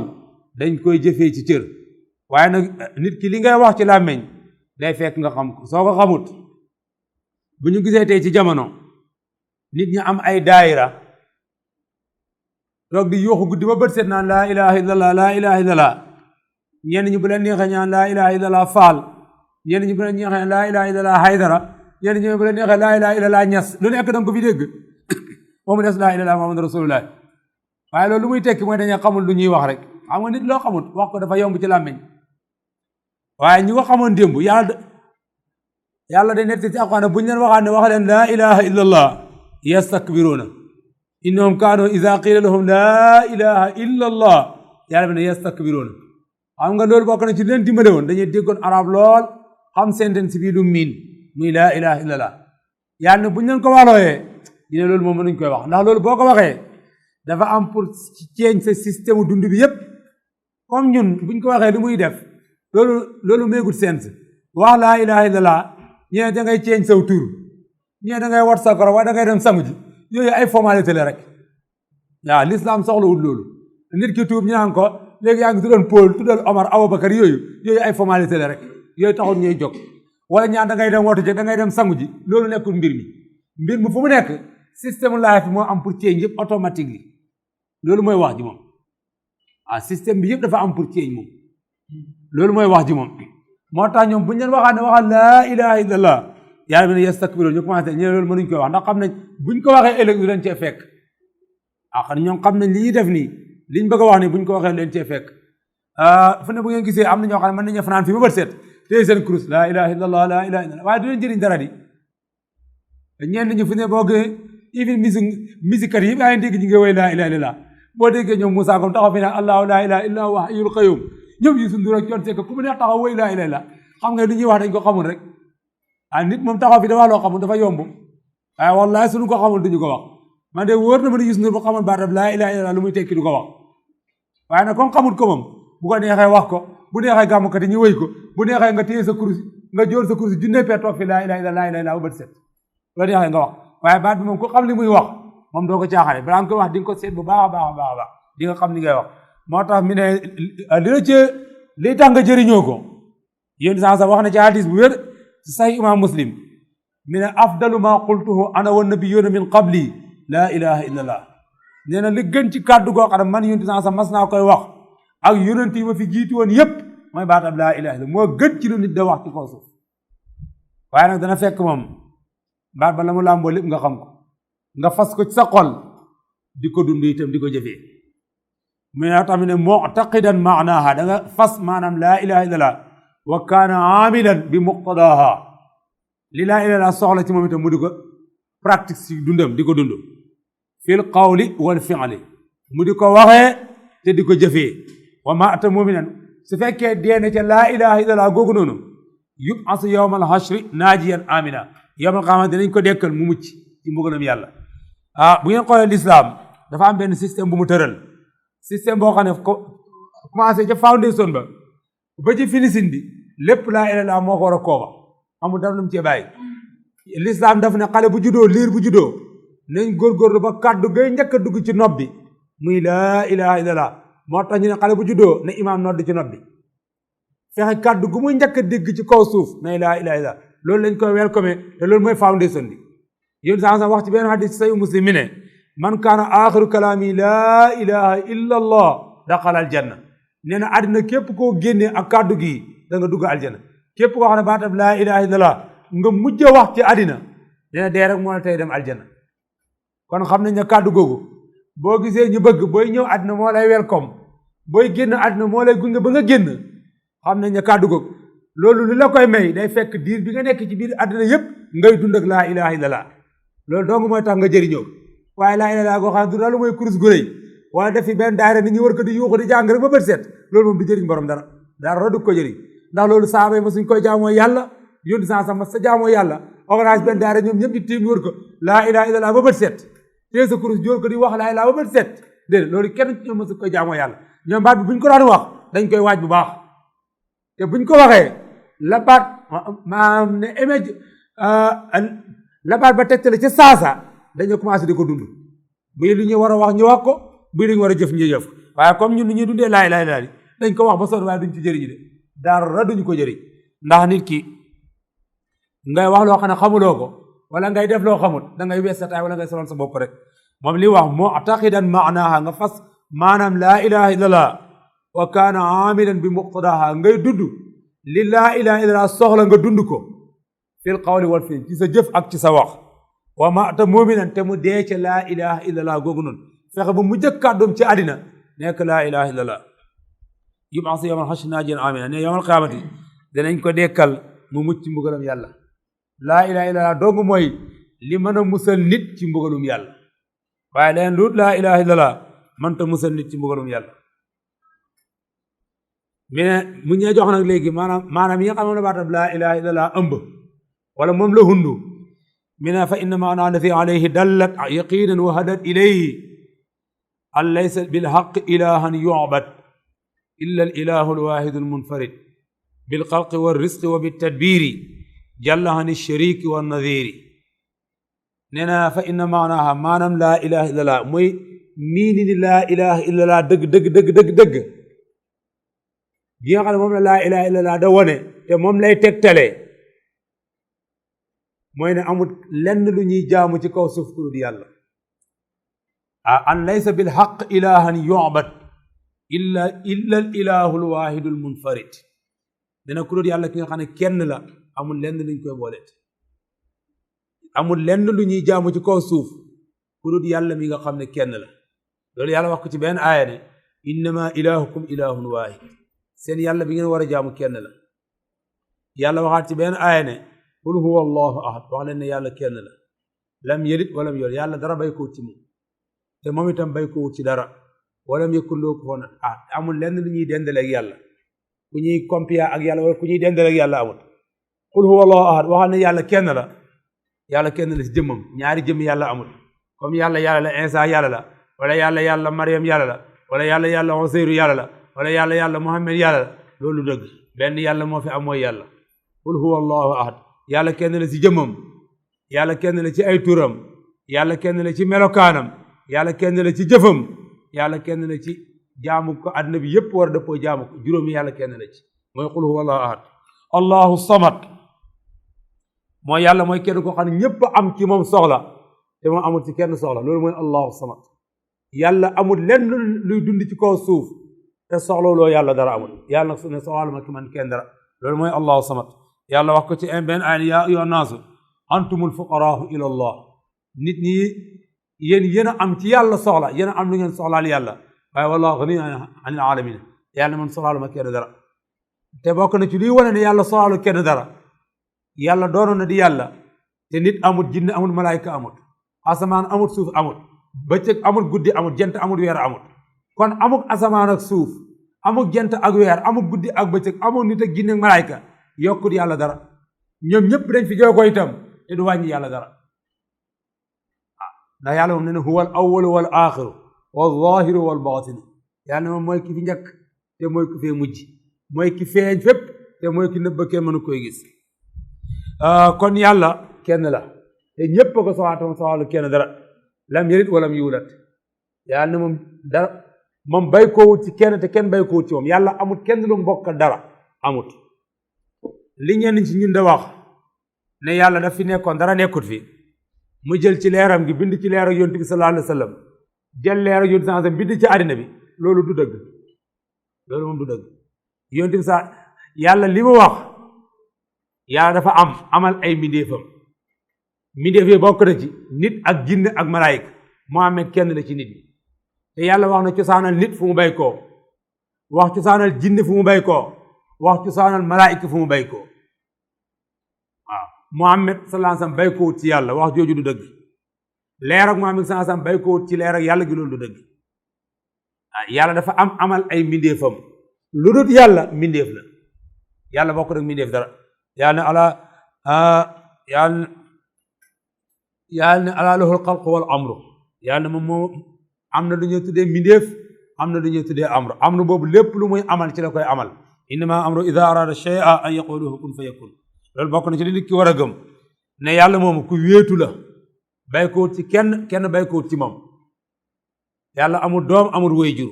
dañ koy jëfee ci cër waaye nag nit ki li ngay wax ci làmmeñ day fekk nga xam ko soo ko xamut bu ñu gisee tey ci jamono nit ñi am ay daayira toog di yuuxu guddi ba bët set naan laa ilaha illallah laa ilaha illallah ñenn ñi bu leen neexee ñaan laa ilaha illallah faal ñenn ñi bu leen neexee laa ilaha illallah haydara ñenn ñi bu leen neexee laa ilaha illallah ñas lu nekk danga ko fi dégg moomu des laa ilaha muhammadu rasulullah waaye loolu lu muy tekki mooy dañoo xamul lu ñuy wax rek xam nga nit loo xamul wax ko dafa yomb ci làmmiñ waaye ñi ko xamoon démb yàlla de nett ci alxuraan bu ñu leen waxaan ne wax leen laa ilaha illallah yastakbiruuna innahum kaanu iza qila lahum laa ilaha illallah yàlla bi ne yastakbiruuna xam nga loolu bokk na ci leen dimbale woon dañuy déggoon arab lool xam sentence bi lu miin muy laa ilaha illallah yàlla ne bu ñu leen ko waxlooyee dina loolu moom mënuñ koy wax ndax loolu boo ko waxee dafa am pour change sa système dund bi yépp comme ñun buñ ko waxee lu muy def loolu méegut sens wax laa ilaha illallah ñee da ngay change saw tur ñee da ngay wat sa koro waaye da ngay dem sangu ji yooyu ay formalité la rek waaw l'islam soxlawul loolu nit ki tuub ñu naan ko léegi yaa ngi tuddoon Paul tuddal Omar Abubakar yooyu ay formalité la rek yooyu taxul ñuy jóg wala ñaan da ngay dem wootu ji da ngay dem sangu ji loolu nekkul mbir mi fu mu nekk système life moo am pour change yëpp automatique li loolu mooy wax ji moom système bi yëpp dafa am pour change moom loolu mooy wax ji moom moo tax ñoom bu ñu leen waxaan ne waxal laa ilaha illallah yàlla bi ne yastakbiruun ñu commencé ñu ne loolu mënuñ koy wax ndax xam nañ buñ ko waxee ëllëg du leen cee fekk xam ñoom xam nañ li ñuy def nii liñ bëgg a wax ni buñ ko waxee leen cee fekk fu ne bu ngeen gisee am na ñoo xam ne mën nañu fanaan fii ba bët set téye seen kurus laa ilaha illallah laa ilaha illallah waaye du leen jëriñ dara di ñenn ñi fu ne boo gee even musique kat yi yaa ngi dégg ñu ngi woy laa ilaha illallah boo déggee ñoom Moussa Ngom taxaw fi ne allahu laa ilaha illa huwa hayyul qayyum ñoom Youssou Ndour ak Thione Seck ku mu neex taxaw woy laa ilaha illallah xam nga lu ñuy wax dañ ko xamul rek nit moom taxaw fi da wax loo xamul dafa yomb waaye wallahi suñu ko xamul duñu ko wax man de wóor na ma ne Youssou Ndour bu xamul baatab laa ilaha illallah lu muy tekki du ko wax waaye nag comme xamul ko moom bu ko neexee wax ko bu neexee gàmmkat yi ñu wéy ko bu neexee nga téye sa kurus nga jóor sa kurus junne pee toog fi laa ilaha illallah ba bët set bu neexee nga wax waaye baat bi moom ku xam li muy wax moom doo ko caaxaane balaa nga koy wax di nga ko seet bu baax a baax a baax a baax di nga xam li ngay wax moo tax mi ne li la ci liy tax nga jëriñoo ko yéen sax wax na ci hadis bu wér ci sahih imam Muslim mi ne afdalu ma qultuhu ana wa nabiyuna min qabli laa ilaha illallah nee na li gën ci kàddu goo xam ne man yonent sax mas naa koy wax ak yonent yi ma fi jiitu woon yépp mooy baatab laa ilaha illallah moo gën ci lu nit da wax ci kaw suuf waaye nag dana fekk moom baat ba la mu làmboo lépp nga xam ko nga fas ko ci sa xol di ko dund itam di ko jëfee mu ne tamit ne mu'taqidan maanaha da nga fas maanaam laa ilaha illallah wa kaana aamilan bi muqtadaha li laa ilaha illallah soxla ci moom itam mu di ko pratique si dundam di ko dund fil qawli wal fi'li mu di ko waxee te di ko jëfee wa maata muminan su fekkee deene ca laa ilaha illallah googu noonu yub'asu yawmal hashri naajiyan amina yawmal qiyaama dinañ ko dekkal mu mucc ci mbugalam yàlla bu ngeen xoolee l'islam dafa am benn système bu mu tëral système boo xam ne ko commencé ca foundation ba ci finition bi lépp laa ilaha illallah moo ko war a kooba amul dara lu mu cee bàyyi l'islam daf ne xale bu juddoo liir bu juddoo nañ góorgóorlu ba kàddu gay njëkk a dugg ci nopp bi muy laa ilaha illallah moo tax ñu ne xale bu juddoo ne imaam nodd ci nopp bi fexe kàddu gu muy njëkk a dégg ci kaw suuf na laa ilaha illallah loolu lañ koy welcome te loolu mooy foundation bi yéen sax wax ci benn hadis sayu Muslim mi ne man kaana axiru kalaami laa ilaha illa allah daxala aljanna nee na àddina képp koo génnee ak kàddu gi da nga dugg aljanna képp koo xam ne baatab laa ilaha illallah nga mujj wax ci àddina nee na dee rek moo la tey dem aljanna kon xam nañ ne kàddu googu boo gisee ñu bëgg booy ñëw àddina moo lay welcome booy génn àddina moo lay gunge ba nga génn xam nañ ne kàddu googu loolu lu la koy may day fekk diir bi nga nekk ci biir àddina yépp ngay dund ak laa ilaha illallah loolu dong mooy tax nga jëriñoo waaye laa ilaha illallah goo xam ne du daal mooy kurus gu rëy wala def fi benn daayira nit ñi war ko di yuuxu di jàng rek ba bët set loolu moom du jëriñ borom dara du ko jëriñ ndax loolu saaba yi ma suñ koy jaamoo yàlla yónni sa jaamoo yàlla organise benn daayira ñoom ñëpp di tiim wër ko laa ilaha illallah ba bët set tée sa kurus jóor ko di wax laa ilaha ba bët set déedéet loolu kenn ci ñoom ma suñ koy jaamoo yàlla ñoom baat bi buñ ko daan wax dañ koy waaj bu baax te buñ ko waxee la baat maanaam ne image la baat ba tegtale ca saasa dañoo commencé di ko dund buy lu ñu war a wax ñu wax ko buy lu ñu war a jëf ñu jëf waaye comme ñun ñuy dundee laa ilaaha illallaah dañ ko wax ba sonn waaye duñ ci jëriñu de dara duñu ko jëriñ ndax nit ki ngay wax loo xam ne xamuloo ko wala ngay def loo xamul da ngay wees sa taay wala ngay sonal sa bopp rek moom li wax mu'taqidan maanaha nga fas maanaam laa ilaaha illallaah wa kaana aamilan bi muqtadaha ngay dund li laa ilaaha illallaah soxla nga dund ko fil qawli wal fi'l ci sa jëf ak ci sa wax wa maata muminan te mu dee ca laa ilaha illallah googu noonu fexe ba mu jëkk kàddoom ci àddina nekk laa ilaha illallah yub'asu yawmal hashri naajiyan amina ne yawmal qiyaamati danañ ko dekkal mu mucc ci mbugalum yàlla laa ilaha illallah dong mooy li mën a musal nit ci mbugalum yàlla waaye leen luut laa ilaha illallah mënta musal nit ci mbugalum yàlla mais mu ñee jox nag léegi maanaam yi nga xam ne baatab laa ilaha illallah ëmb wala moom la hundu mina fa inna maana allati alayhi dallat yaqinan wa hadat ilayhi an laysa bilhaq ilahan yu'bad illa al ilahu alwahidu almunfarid bilxalqi walrisqi wa bitadbiri jalla an alshariki wannadiri nee na fa inna maanaha maanaam laa ilaha illallah mooy miini ni laa ilaha illallah dëgg gi nga xam ne moom la laa ilaha illallah da wone te moom lay tegtale mooy ne amul lenn lu ñuy jaamu ci kaw suuf ku dul yàlla an laysa bil haqq ilahan yu'bad illa al ilahu al wahidu al munfarid dina ku dul yàlla ki nga xam ne kenn la amul lenn luñ koy booleet amul lenn lu ñuy jaamu ci kaw suuf ku dul yàlla mi nga xam ne kenn la loolu yàlla wax ko ci benn aaya ne innama ilahukum ilahun waahid seen yàlla bi ngeen war a jaamu kenn la yàlla waxaat ci benn aaya ne qul huwa allahu ahad wax leen ne yàlla kenn la lam yalid walam yulad yàlla dara bay ko wut ci moom te moom itam bay ko wut ci dara walam yakun lahu kufuwan ahad amul lenn lu ñuy dendale ak yàlla ku ñuy compia ak yàlla wala ku ñuy dendale ak yàlla amul qul huwa allahu ahad waxal ne yàlla kenn la ci jëmmam ñaari jëmm yàlla amul comme yàlla la Isa yàlla la wala yàlla Maryam yàlla la wala yàlla Useyru yàlla la wala yàlla Muhammad yàlla la loolu dëgg benn yàlla moo fi am mooy yàlla qul huwa allahu ahad yàlla kenn la ci jëmmam yàlla kenn la ci ay turam yàlla kenn la ci melokaanam yàlla kenn la ci jëfam yàlla kenn la ci jaamu ko àddina bi yépp war a dëppoo jaamu ko juróomi yàlla kenn la ci mooy qul huwa allahu ahad allahu samad mooy yàlla mooy kenn ko xam ne ñépp am ci moom soxla te moom amul ci kenn soxla loolu mooy allahu samad yàlla amul lenn luy dund ci kaw suuf te soxla loo yàlla dara amul yàlla nag su ne soxla ma ki man kenn dara loolu mooy allahu samad yàlla wax ko ci benn aaya yaa ayyuhan naasu antumul fuqaraau ila allah nit ñi yéen a am ci yàlla soxla yéen a am lu ngeen soxlaal yàlla waaye wallahu ganiyyun anil alamin yàlla man soxlaalu ma kenn dara te bokk na ci luy wane ne yàlla soxlaalu kenn dara yàlla doonoon na di yàlla te nit amut jinne amut malaayika amut asamaan amut suuf amut bëccëg amut guddi amut jant amut weer amut kon amut asamaan ak suuf amut jant ak weer amut guddi ak bëccëg amut nit ak jinne ak malaayika yokkut yàlla dara ñoom ñëpp dañ fi jox ko itam te du wàññi yàlla dara ndax yàlla moom nee na huwa al awwalu wal axiru wal zahiru wal batinu yàlla moom mooy ki fi njëkk te mooy ki fee mujj mooy ki feeñ fépp te mooy ki nëbb kenn mënu koy gis kon yàlla kenn la te ñépp ko soxla kenn dara lam yalid walam yuulat yàlla ne moom dara moom bay koo wut ci kenn te kenn bay koo wut ci moom yàlla amut kenn lu mbokk dara amut li ñenn ci ñun da wax ne yàlla daf fi nekkoon dara nekkut fi mu jël ci leeram gi bind ci leer ak yonent bi sallallahu alayhi wa sallam jël leer ak yonent sallallahu alayhi wa sallam bind ci àddina bi loolu du dëgg loolu moom du dëgg yonent bi sax yàlla li mu wax yàlla dafa amal ay mbindeefam mbindeef yi bokk na ci nit ak jinne ak malaayika Muhammad kenn la ci nit ñi te yàlla wax na cosaanal nit fu mu bay koo wax cosaanal jinne fu mu bay koo wax cosaanal malaayika fu mu bay koo waaw Muhammad sallallahu alayhi wa sallam bay ko ci yàlla wax jooju du dëgg leer ak Muhammad sallallahu alayhi wa sallam bay ko ci leer ak yàlla gi loolu du dëgg yàlla dafa amal ay mbindeefam lu dul yàlla mbindeef la yàlla bokk rek mbindeef dara yàlla ne ala lahul xalqu wal amru yàlla ne moom am na lu ñuy tuddee mbindeef am na lu ñuy tuddee amru boobu lépp lu muy amal ci la koy amal innama amru ida arada shay'an an yaqulu lahu kun fayakun loolu bokk na ci li nit ki war a gëm ne yàlla moomu ku wéetu la baykoot ci kenn baykoot ci moom yàlla amul doom amul waajur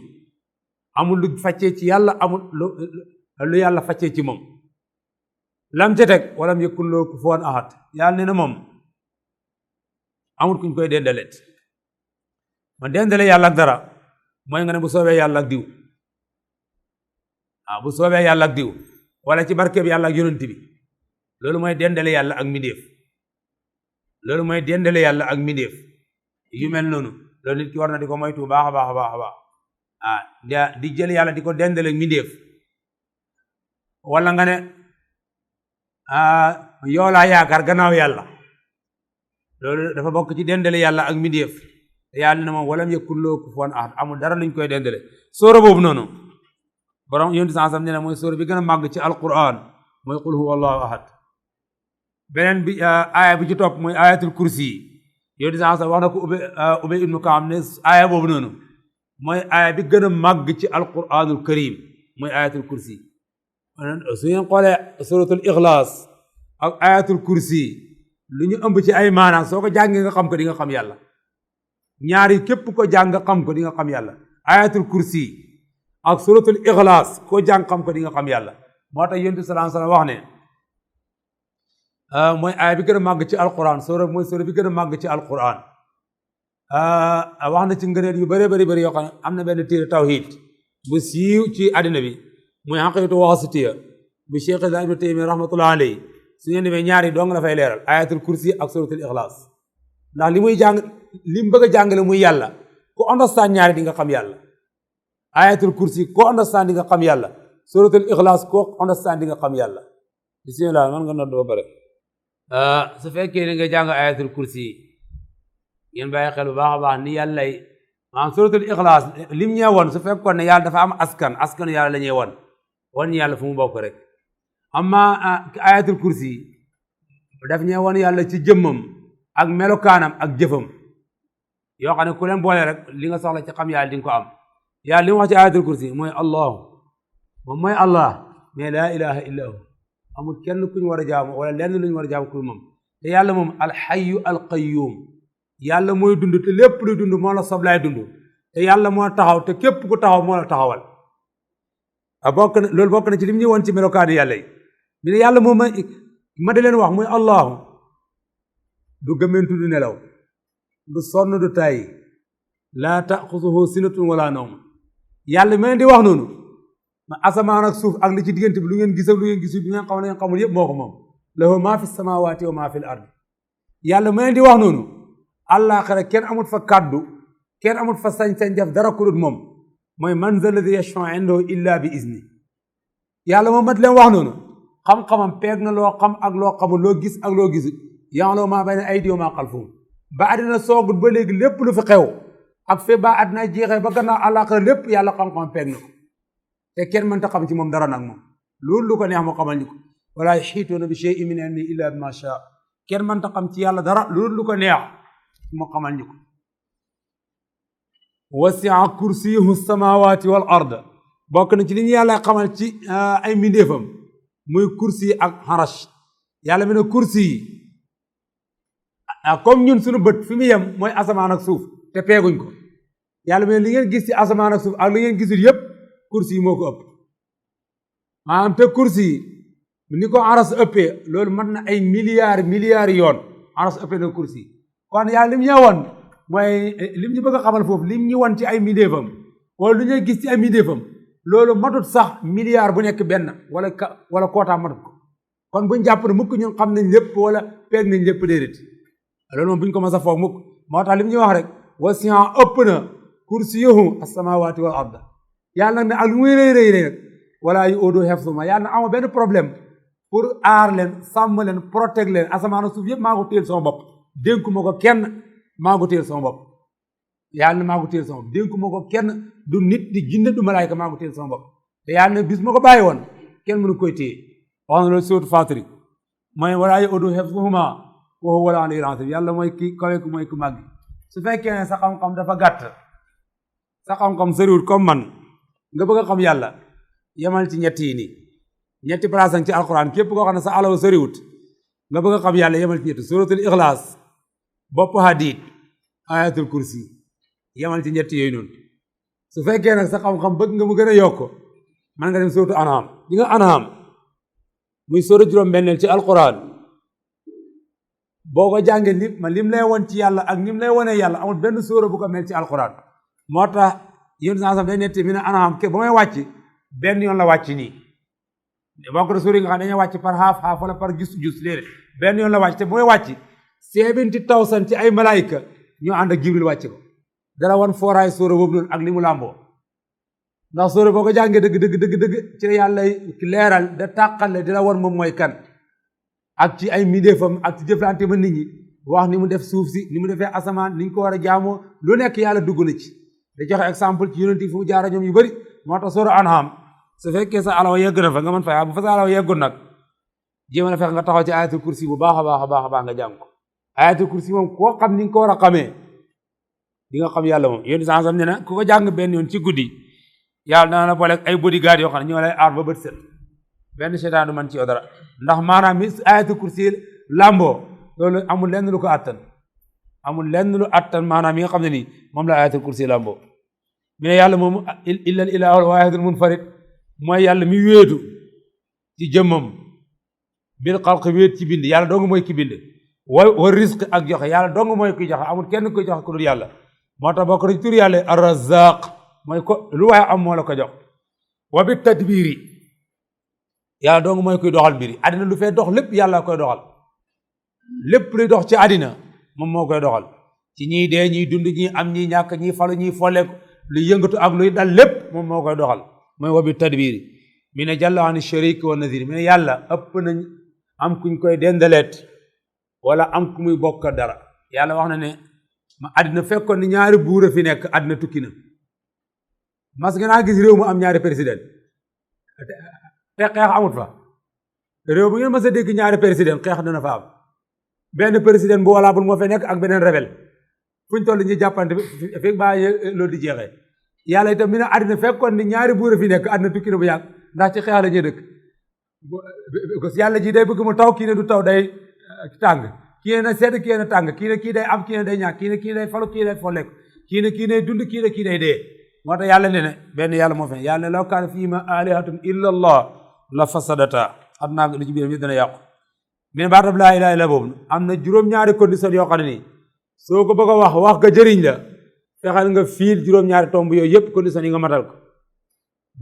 amul lu faccee ci yàlla amul lu yàlla faccee ci moom lam ca teg walam yakun lahu kufuwan ahad yàlla ne na moom amul kuñ koy dendalet man dendale yàlla ak dara mooy nga ne bu soobee yàlla ak diw bu soobee yàlla ak diw wala ci barke bi yàlla ak yonent bi loolu mooy dendale yàlla ak mbindeef loolu mooy dendale yàlla ak mbindeef yu mel noonu loolu nit ki war na di ko moytu baax a baax a baax a baax di jël yàlla di ko dendale ak mbindeef wala nga ne yow laa yaakaar gannaaw yàlla loolu dafa bokk ci dendale yàlla ak mbindeef te yàlla ne moom walam yakun lahu kufuwan ahad amul dara luñ koy dendale sóora boobu noonu borom yonent sallallahu alayhi wasallam nee na mooy sóora bi gën a màgg ci alquran mooy qul huwa allahu ahad beneen bi aaya bi ci topp mooy ayatul kursi yonent sallallahu alayhi wasallam wax na ko Ubay ibnu Kaab ne aaya boobu noonu mooy aaya bi gën a màgg ci alquranul karim mooy ayatul kursi su ngeen xoolee suratul ixlaas ak ayatul kursi lu ñu ëmb ci ay maanaam soo ko jàngee nga xam ko di nga xam yàlla ñaari képp ko jàng nga xam ko di nga xam yàlla ayatul kursi ak suratul ixlaas koo jàng xam ko di nga xam yàlla moo tax yonent sallallahu alayhi wasallam wax ne mooy aaya bi gën a màgg ci alquran mooy sura bi gën a màgg ci alquran wax na ci ngëneel yu bëree bëri yoo xam ne am na benn téere tawhid bu siiw ci àddina bi muy xaqiiqatu wasitiya bu Cheikh Islam Ibn Taymiyya rahmatullahi alayhi su ngeen demee ñaari dong la fay leeral ayatul kursi ak suratul ixlaas ndax li muy jàng li mu bëgg a jàngale muy yàlla ku understand ñaari di nga xam yàlla ayatul kursi ko understand nga xam yàlla suratul ikhlas ko understand nga xam yàlla bismillah man nga nodd ba bare su fekkee ne nga jàng ayatul kursi ngeen bàyyi xel bu baax a baax ni yàlla maanaam suratul ikhlas lim ñee woon su fekkoon ne yàlla dafa am askan yàlla la ñuy won yàlla fu mu bokk rek amma ayatul kursi daf ñee won yàlla ci jëmmam ak melokaanam ak jëfam yoo xam ne ku leen boole rek li nga soxla ci xam yàlla di nga ko am yàlla li mu wax ci ayatul kursi mooy allahu moom mooy allah mais laa ilaha illa hu amul kenn ku ñu war a jaamu wala lenn lu ñu war a jaamu ku moom te yàlla moom alxayu alqayyum yàlla mooy dund te lépp luy dund moo la soblaay dund te yàlla moo taxaw te képp ku taxaw moo la taxawal loolu bokk na ci li mu ñu woon ci melokaani yàlla yi mi ne yàlla moom ma di leen wax muy allahu du gëmmentu du nelaw du sonn du tàyyi laa taxusuhu sinatun wala nawm yàlla ma leen di wax noonu ma asamaan ak suuf ak li ci diggante bi lu ngeen gis ak lu ngeen gisul lu ngeen xam ne ngeen xamul yëpp moo ko moom lahu maa fi samawati wa maa fi l ard yàlla ma leen di wax noonu àllaaxira kenn amut fa kàddu kenn amut fa sañ-sañ def dara ku dul moom mooy man za alladi yashfa'u indahu illa bi izni yàlla moom mat leen wax noonu xam-xamam peeg na loo xam ak loo xamul loo gis ak loo gisul ya'lamu maa bayna aydihim wa maa xalfahum ba àddina soogut ba léegi lépp lu fi xew ak fe ba àddina jeexee ba gannaaw àllaaxira lépp yàlla xam-xamam peeg na ko te kenn mënta xam ci moom dara nag moom loolu lu ko neex mu xamal ñu ko wala yuhiituuna bi shay'in min ilmihi illa bimaa shaa kenn mënta xam ci yàlla dara loolu lu ko neex mu xamal ñu ko wasi'a kursiyuhu samawati wal ard bokk na ci li ñu yàlla xamal ci ay mbindeefam muy kursi ak harash yàlla mi ne kursi yi comme ñun suñu bët fi mu yem mooy asamaan ak suuf te peeguñ ko yàlla mi ne li ngeen gis ci asamaan ak suuf ak li ngeen gisul yépp kursi yi moo ko ëpp maanaam te kursi yi ni ko aras ëppee loolu mën na ay milliards yoon aras ëppee na kursi yi kon yàlla lim ñu woon mooy lim ñu bëgg a xamal foofu lim ñu woon ci ay mbindeefam wala lu ñuy gis ci ay mbindeefam loolu matut sax milliard bu nekk benn wala kootaa matut ko kon buñ jàpp ne mukk ñun xam nañ lépp wala peeg nañ lépp déedéet loolu moom buñ ko mas a foog mukk moo tax lim ñu wax rek wasi'a ëpp na kursiyuhu as-samawati wal ard yàlla nag ne ak lu muy rëy rek wala yu'uuduhu hifzuhumaa yàlla na amoo benn problème pour aar leen sàmm leen protège leen asamaan suuf yëpp maa ko téel sama bopp dénkuma ko kenn maa ko téel sama bopp yàlla na maa ko téel sama bopp dénkuma ko kenn du nit di jinne du malaayka maa ko téel sama bopp te yàlla na bis ma ko bàyyi woon kenn mënu koy téye wax na loolu sóotu Faatiri mooy wala yu'uuduhu hifzuhumaa wa huwa al-'aliyyul 'aziim yàlla mooy ki kawe ku mooy ku màgg su fekkee ne sa xam-xam dafa gàtt sa xam-xam sëriwut comme man nga bëgg a xam yàlla yemal ci ñett yi nii ñetti place ci alquran képp koo xam ne sa alaw sëriwut nga bëgg a xam yàlla yemal ci ñetti suratul ixlaas bopp hadid ayatul kursi yemal ci ñetti yooyu noonu su fekkee nag sa xam-xam bëgg nga mu gën a yokk man nga dem suratu anam di nga anam muy sura juróom-benneel ci alquran boo ko jàngee lim lay won ci yàlla ak nim lay wonee yàlla amul benn sura bu ko mel ci alquran moo tax yéen saa day netti mi ne anam ke ba may wàcc benn yoon la wàcc nii bokk na suura yi nga xam ne dañuy wàcc par xaaf wala par jus léeg benn yoon la wàcc te bu may wàcc 70,000 ci ay malaayika ñoo ànd ak jibril wàcc ko dara wan fooraay sóora boobu noonu ak li mu làmboo ndax sóora boo ko jàngee dëgg ci la yàlla leeral da tàqale di la wan moom mooy kan ak ci ay mbindeefam ak ci jëflante ma nit ñi wax ni mu def suuf si ni mu defee asamaan ni ñu ko war a jaamoo lu nekk yàlla dugg na ci da joxe exemple ci yonent yi fu mu jaara ñoom yu bëri moo tax sóora An'am su fekkee sa alaw yegg na fa nga mën fay bu fa sa alaw yeggul nag jéem a fex nga taxaw ci ayatul kursi bu baax a baax nga jàng ko ayatul kursi moom koo xam ni nga ko war a xamee di nga xam yàlla moom yéen sansam ne na ku ko jàng benn yoon ci guddi yàlla dana la booleeg ay bodyguard yoo xam ne ñoo lay aar ba bët set benn seytaan du man ci yow dara ndax maanaam mi ayatul kursi lamboo loolu amul lenn lu ko attan amul lenn lu attan maanaam yi nga xam ne nii moom la ayatul kursi lamboo mi ne yàlla moom illal ilaahul waahidul munfarid mooy yàlla mi wéetu ci jëmmam bil xalq wéet ci bind yàlla dong mooy ki bind wa risque ak joxe yàlla dong mooy ki joxe amul kenn koy joxe ku dul yàlla moo tax bokk na ci tur yàlla ar-Razzaq mooy ko lu waaye am moo la ko jox wa bi tadbiri yàlla dong mooy kuy doxal mbiri àddina lu fee dox lépp yàlla koy doxal lépp luy dox ci àddina moom moo koy doxal ci ñiy dee ñiy dund ñi am ñi ñàkk ñi falu ñi folleeku lu yëngatu ak luy dal lépp moom moo koy doxal mooy wa bi tadbiri mi ne jàlla ani sharik wa nazir mi ne yàlla ëpp nañ am kuñ koy dendaleet wala am ku muy bokk dara yàlla wax na ne ma àddina fekkoon ni ñaari buur a fi nekk àddina tukki na mas nga naa gis réew mu am ñaari président te xeex amut fa réew bu ngeen mas a dégg ñaari président xeex dina fa am benn président bu valable moo fa nekk ak beneen rebelle fuñ toll ñu jàppante fekk baa loolu di jeexee yàlla itam mi ne àddina fekkoon ni ñaari buur a fi nekk àddina tukki na bu yàgg ndax ci xeex la ñuy dëkk yàlla ji day bëgg mu taw kii ne du taw day tàng kii ne na sedd kii ne tàng kii ne kii day am kii ne day ñàkk kii ne kii day falu kii day folleeku kii ne kii day dund kii ne kii day dee moo tax yàlla ne benn yàlla moo fe yàlla ne law kaana fiihimaa aalihatun illa allah la fasadata xam naa lu ci biiram yëpp dana yàqu mi ne baatab laa ilaaha illa boobu am na juróom-ñaari condition yoo xam ne nii soo ko bëgg a wax nga jëriñ la fexeel nga fiil juróom-ñaari tomb yooyu yëpp condition yi nga matal ko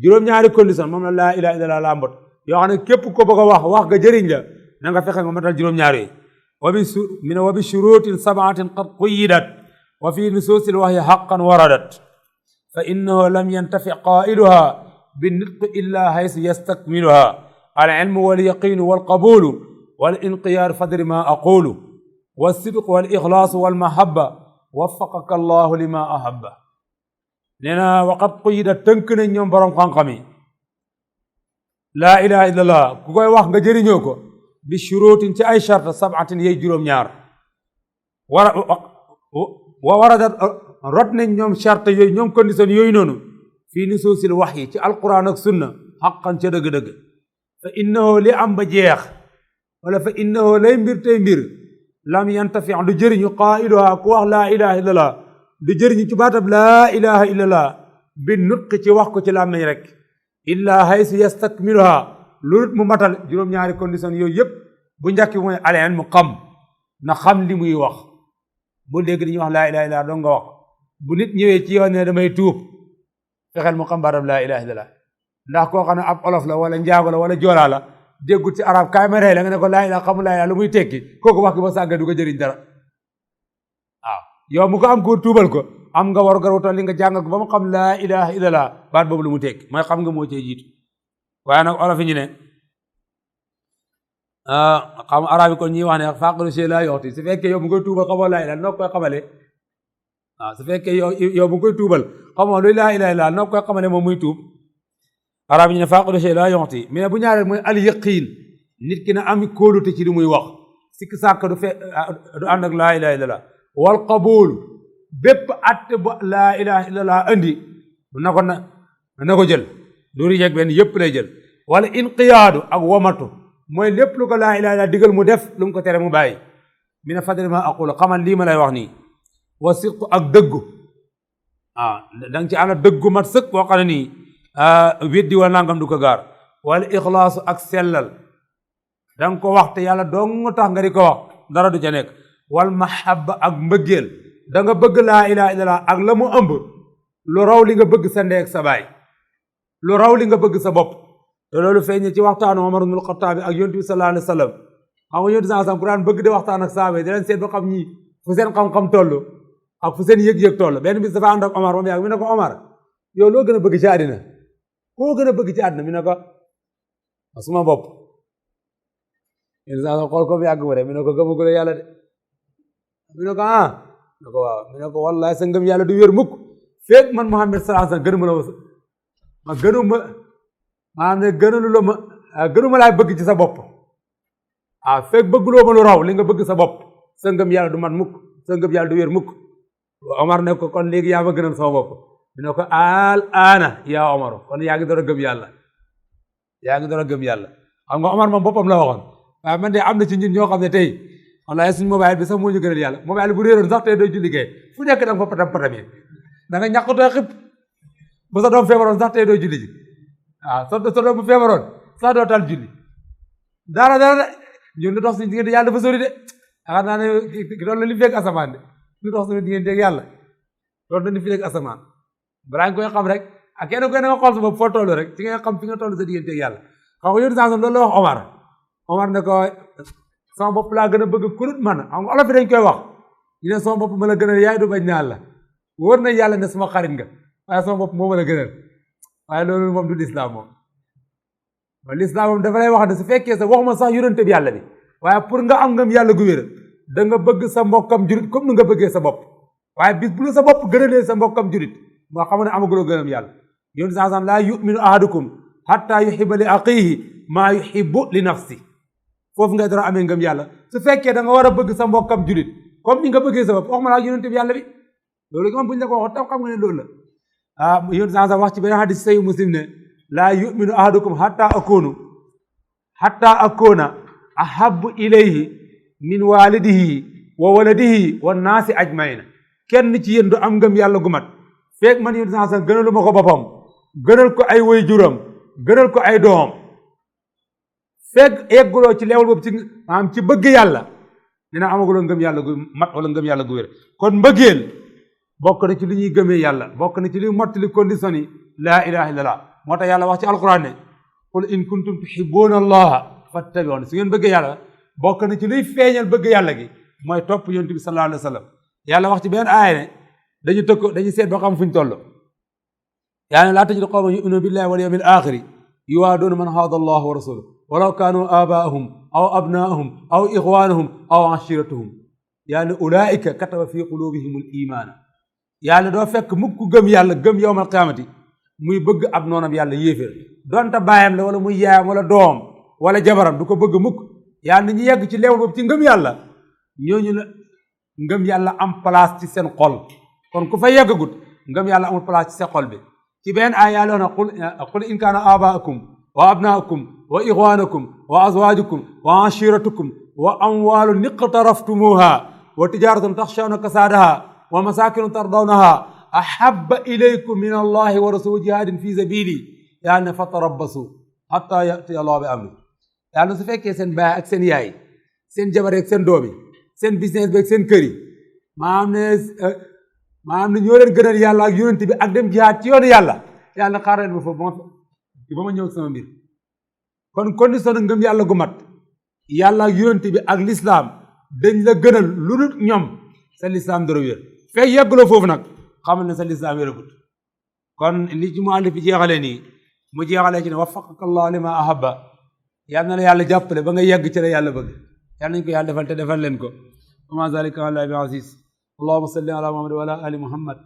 juróom-ñaari condition moom la laa ilaaha illa laa mbot yoo xam ne képp ko bëgg a wax nga jëriñ la na nga fexe nga matal juróom-ñaari yi wa bi shuruutin sab'atin qad quyyidat wa fi nusuusil wahyi haqqan waradat fa innahu lam yantafi qaa'iluha bin-nutqi illa haysu yastakmiluha al-ilmu wal-yaqiinu wal-qabuulu wal-inqiyaadu fadri maa aquulu was-sidqu wal-ikhlaasu wal-mahabba waffaqaka Allahu limaa ahabba nee na waqad quyyidat tënk nañ ñoom borom xam-xam yi laa ilaha illallah ku koy wax nga jëriñoo ko bi shuruutin ci ay charte sab'atin yey juróom-ñaar wa waradat rot nañ ñoom charte yooyu ñoom condition yooyu noonu fii nusuusil wahyi ci alquran ak sunna xaqan ca dëgg-dëgg fa innahu li am ba jeex wala fa innahu lay mbir tey mbir lam yantafi du jëriñu qaa'iluha ku wax laa ilaha illallah du jëriñu ci baatab laa ilaha illallah bi nutqi ci wax ko ci làmmiñ rek illa haysu yastakmiluha loolu mu matal juróom-ñaari condition yooyu yëpp bu njëkk bi mooy al ilmu xam na xam li muy wax bu dégg dañuy wax laa ilaha illallah doo nga wax bu nit ñëwee ci yoon ne damay tuub fexeel mu xam baatab laa ilaha illallah ndax koo xam ne ab olof la wala njaago la wala joolaa la déggut ci arab kaay ma rey la nga ne ko laa ilaha xamul laa ilaha lu muy tekki kooku wax gi ba sàgga du ko jëriñ dara waaw yow mu ko am ko tuubal ko am nga war garutal li nga jàng ko ba mu xam laa ilaha illallah baat boobu lu mu tekki mooy xam nga moo cee jiitu waaye nag olof yi ñu ne xam arab yi kon ñuy wax ne faqru shay laa yoxti su fekkee yow mu koy tuubal xamoo laa ilaha noo koy xamale waaw su fekkee yow mu koy tuubal xamoo luy laa ilaha illallah noo koy xamale moom muy tuub arab yi ñu ne faqru shay laa yoxti mais bu ñaareel mooy al yaqiin nit ki na am kóolute ci li muy wax sikki sàkk du ànd ak laa ilaha illallah wal qabuul bépp atte ba laa ilaha illallah andi na ko jël du rijek benn yëpp lay jël wala inqiyaadu ak womatu mooy lépp lu ko laa ilaha illallah digal mu def lu mu ko tere mu bàyyi mina fadli ma aqulu xamal lii ma lay wax nii wa sidqu ak dëggu danga ci ànd dëggu mat sëkk boo xam ne nii weddi wala nangam du ko gaar wala ixlaasu ak sellal danga ko wax te yàlla dong tax nga di ko wax dara du ca nekk wal mahabba ak mbëggeel da nga bëgg laa ilaha illallah ak la mu ëmb lu raw li nga bëgg sa ndey ak sa baay lu raw li nga bëgg sa bopp te loolu feeñ ci waxtaanu Omar ibn al-Khattab ak yonent bi sallallahu alayhi wa sallam xam nga yonent bi sallallahu alayhi wa sallam ku daan bëgg di waxtaan ak saaba yi di leen seet ba xam ñi fu seen xam-xam toll ak fu seen yëg-yëg toll benn bis dafa ànd ak Omar ba mu yàgg mi ne ko Omar yow loo gën a bëgg ci àddina koo gën a bëgg ci àddina mi ne ko suma bopp yonent bi xool ko mu yàgg mu de mi ne ko gëmagula yàlla de mi ne ko mi ne ko waaw mi ne ko wallahi sa ngëm yàlla du wér mukk feeg man Muhammad sallallahu alayhi wa sallam gënuma la ma gënuma maanaam ne gënuma laay bëgg ci sa bopp feeg bëgguloo ma lu raw li nga bëgg sa bopp sa ngëm yàlla du mat mukk sa ngëm yàlla du wér mukk Omar ne ko kon léegi yaa ma gënal sama bopp mi ne ko al aana yaa Omar kon yaa ngi door a gëm yàlla xam nga Omar moom boppam la waxoon waaye man de am na ci ñun ñoo xam ne tey wallahi suñu mobile bi sax moo ñu gënal yàlla mobile bu réeroon sax tey doo julli kay fu nekk da nga fa patam patam yi da nga ñàkkutoo xib bu sa doom feebaroon sax tey doo julli ji sa doom bu feebaroon sax doo tal julli dara ñun lu dox suñu diggante yàlla dafa sori de xanaa naa ne doon na li fekk asamaan de lu dox suñu diggante ak yàlla doon na li fi fekk asamaan balaa nga koy xam rek ak kenn koy na nga xool sa bopp foo toll rek ci nga xam fi nga toll sa diggante ak yàlla xam nga yónni sanson loolu la wax Omar ne ko sama bopp laa gën a bëgg kurut man xam nga olof yi dañ koy wax ñu ne sama bopp ma la gën a yaay du bañ naan la wóor na yàlla ne sama xarit nga waaye sama bopp moo ma la gënal waaye loolu moom du lislaam moom lislaam moom dafa lay wax ne su fekkee sa waxuma sax yonente bi yàlla bi waaye pour nga am ngëm yàlla gu wér da nga bëgg sa mbokkam julit comme ni nga bëggee sa bopp waaye bis bu la sa bopp gënalee sa mbokkam julit moo xam ne amaguloo gënam yàlla yonent saa sallam laa yuminu ahadukum hatta yuhibba li aqihi maa yuhibbu li nafsi foofu nga dara amee ngëm yàlla su fekkee da nga war a bëgg sa mbokkam julit comme ni nga bëggee sa bopp waxuma laa yonente bi yàlla bi loolu moom buñ la ko wax tam xam nga ne loolu la yonent saa sallam wax ci benn hadis sahih Muslim ne laa yuminu ahadukum hatta akuna ahabbu ilayhi min walidihi wa waladihi wa naasi ajmaina kenn ci yéen du am ngëm yàlla gu mat feeg man yonent saa sallam gënalu ma ko boppam gënal ko ay waajuram gënal ko ay doom feeg egguloo ci leewal boobu ci maanaam ci bëgg yàlla dina amaguloo ngëm yàlla gu mat wala ngëm yàlla gu wér kon mbëggeel bokk na ci li ñuy gëmee yàlla bokk na ci li mottali condition yi laa ilaha illallah moo tax yàlla wax ci alquran ne qul in kuntum tuhibbuna allaha fattabi'uni su ngeen bëggee yàlla bokk na ci luy feeñal bëgg yàlla gi mooy topp yonent bi sallallahu alayhi wa sallam yàlla wax ci benn aaya ne dañu seet ba xam fuñ toll yaa ne laa tajidu qawman yu'minuna billahi wal yawmil axiri yuwaaduuna man haada allah wa rasuluhu walaw kaanu abaahum aw abnaahum aw ixwaanahum aw ashiratuhum yaa ne ulaika kataba fi qulubihim al imaana yaa ne doo fekk mukk gëm yàlla gëm yawmal qiyaamati muy bëgg ab noonam yàlla yéeféer donte baayam la wala muy yaayam wala doom wala jabaram du ko bëgg mukk yaa ne ñu yegg ci leewal boobu ci ngëm yàlla ñooñu la ngëm yàlla am place ci seen xol kon ku fa yeggagut ngëm yàlla amul place ci seen xol bi ci benn ay yàlla na qul in kaana abaakum wa abnaakum wa ixwaanakum wa azwaajukum wa ashiratukum wa amwaalun iqtaraftumuha wa tijaratun taxshawna kasaadaha wa masaakinu tardawnaha ahabba ilaykum min allahi wa rasuli jihaadin fi sabili yaa ne fatarabbasu hatta yati allah bi amri yàlla su fekkee seen baay ak seen yaay seen jabar ak seen doom yi seen business bi ak seen kër yi maanaam ne ñoo leen gënal yàlla ak yonent bi ak dem jihaad ci yoonu yàlla yàlla xaaral ma foofu ba ma ñëw sama mbir kon condition ngëm yàlla gu mat yàlla ak yonent bi ak lislaam dañ la gënal lu dul ñoom sa lislaam dara wér fekk yeggloo foofu nag xamal ne sa lislaam wéragut kon li ci mu àll fi jeexalee nii mu jeexalee ci ne waffaqaka allah lima ahabba yal na la yàlla jàppale ba nga yegg ci la yàlla bëgg yal nañ ko yàlla defal te defal leen ko wa ma zalika ala bi aziz allahumma salli ala muhammad wa ala ali muhammad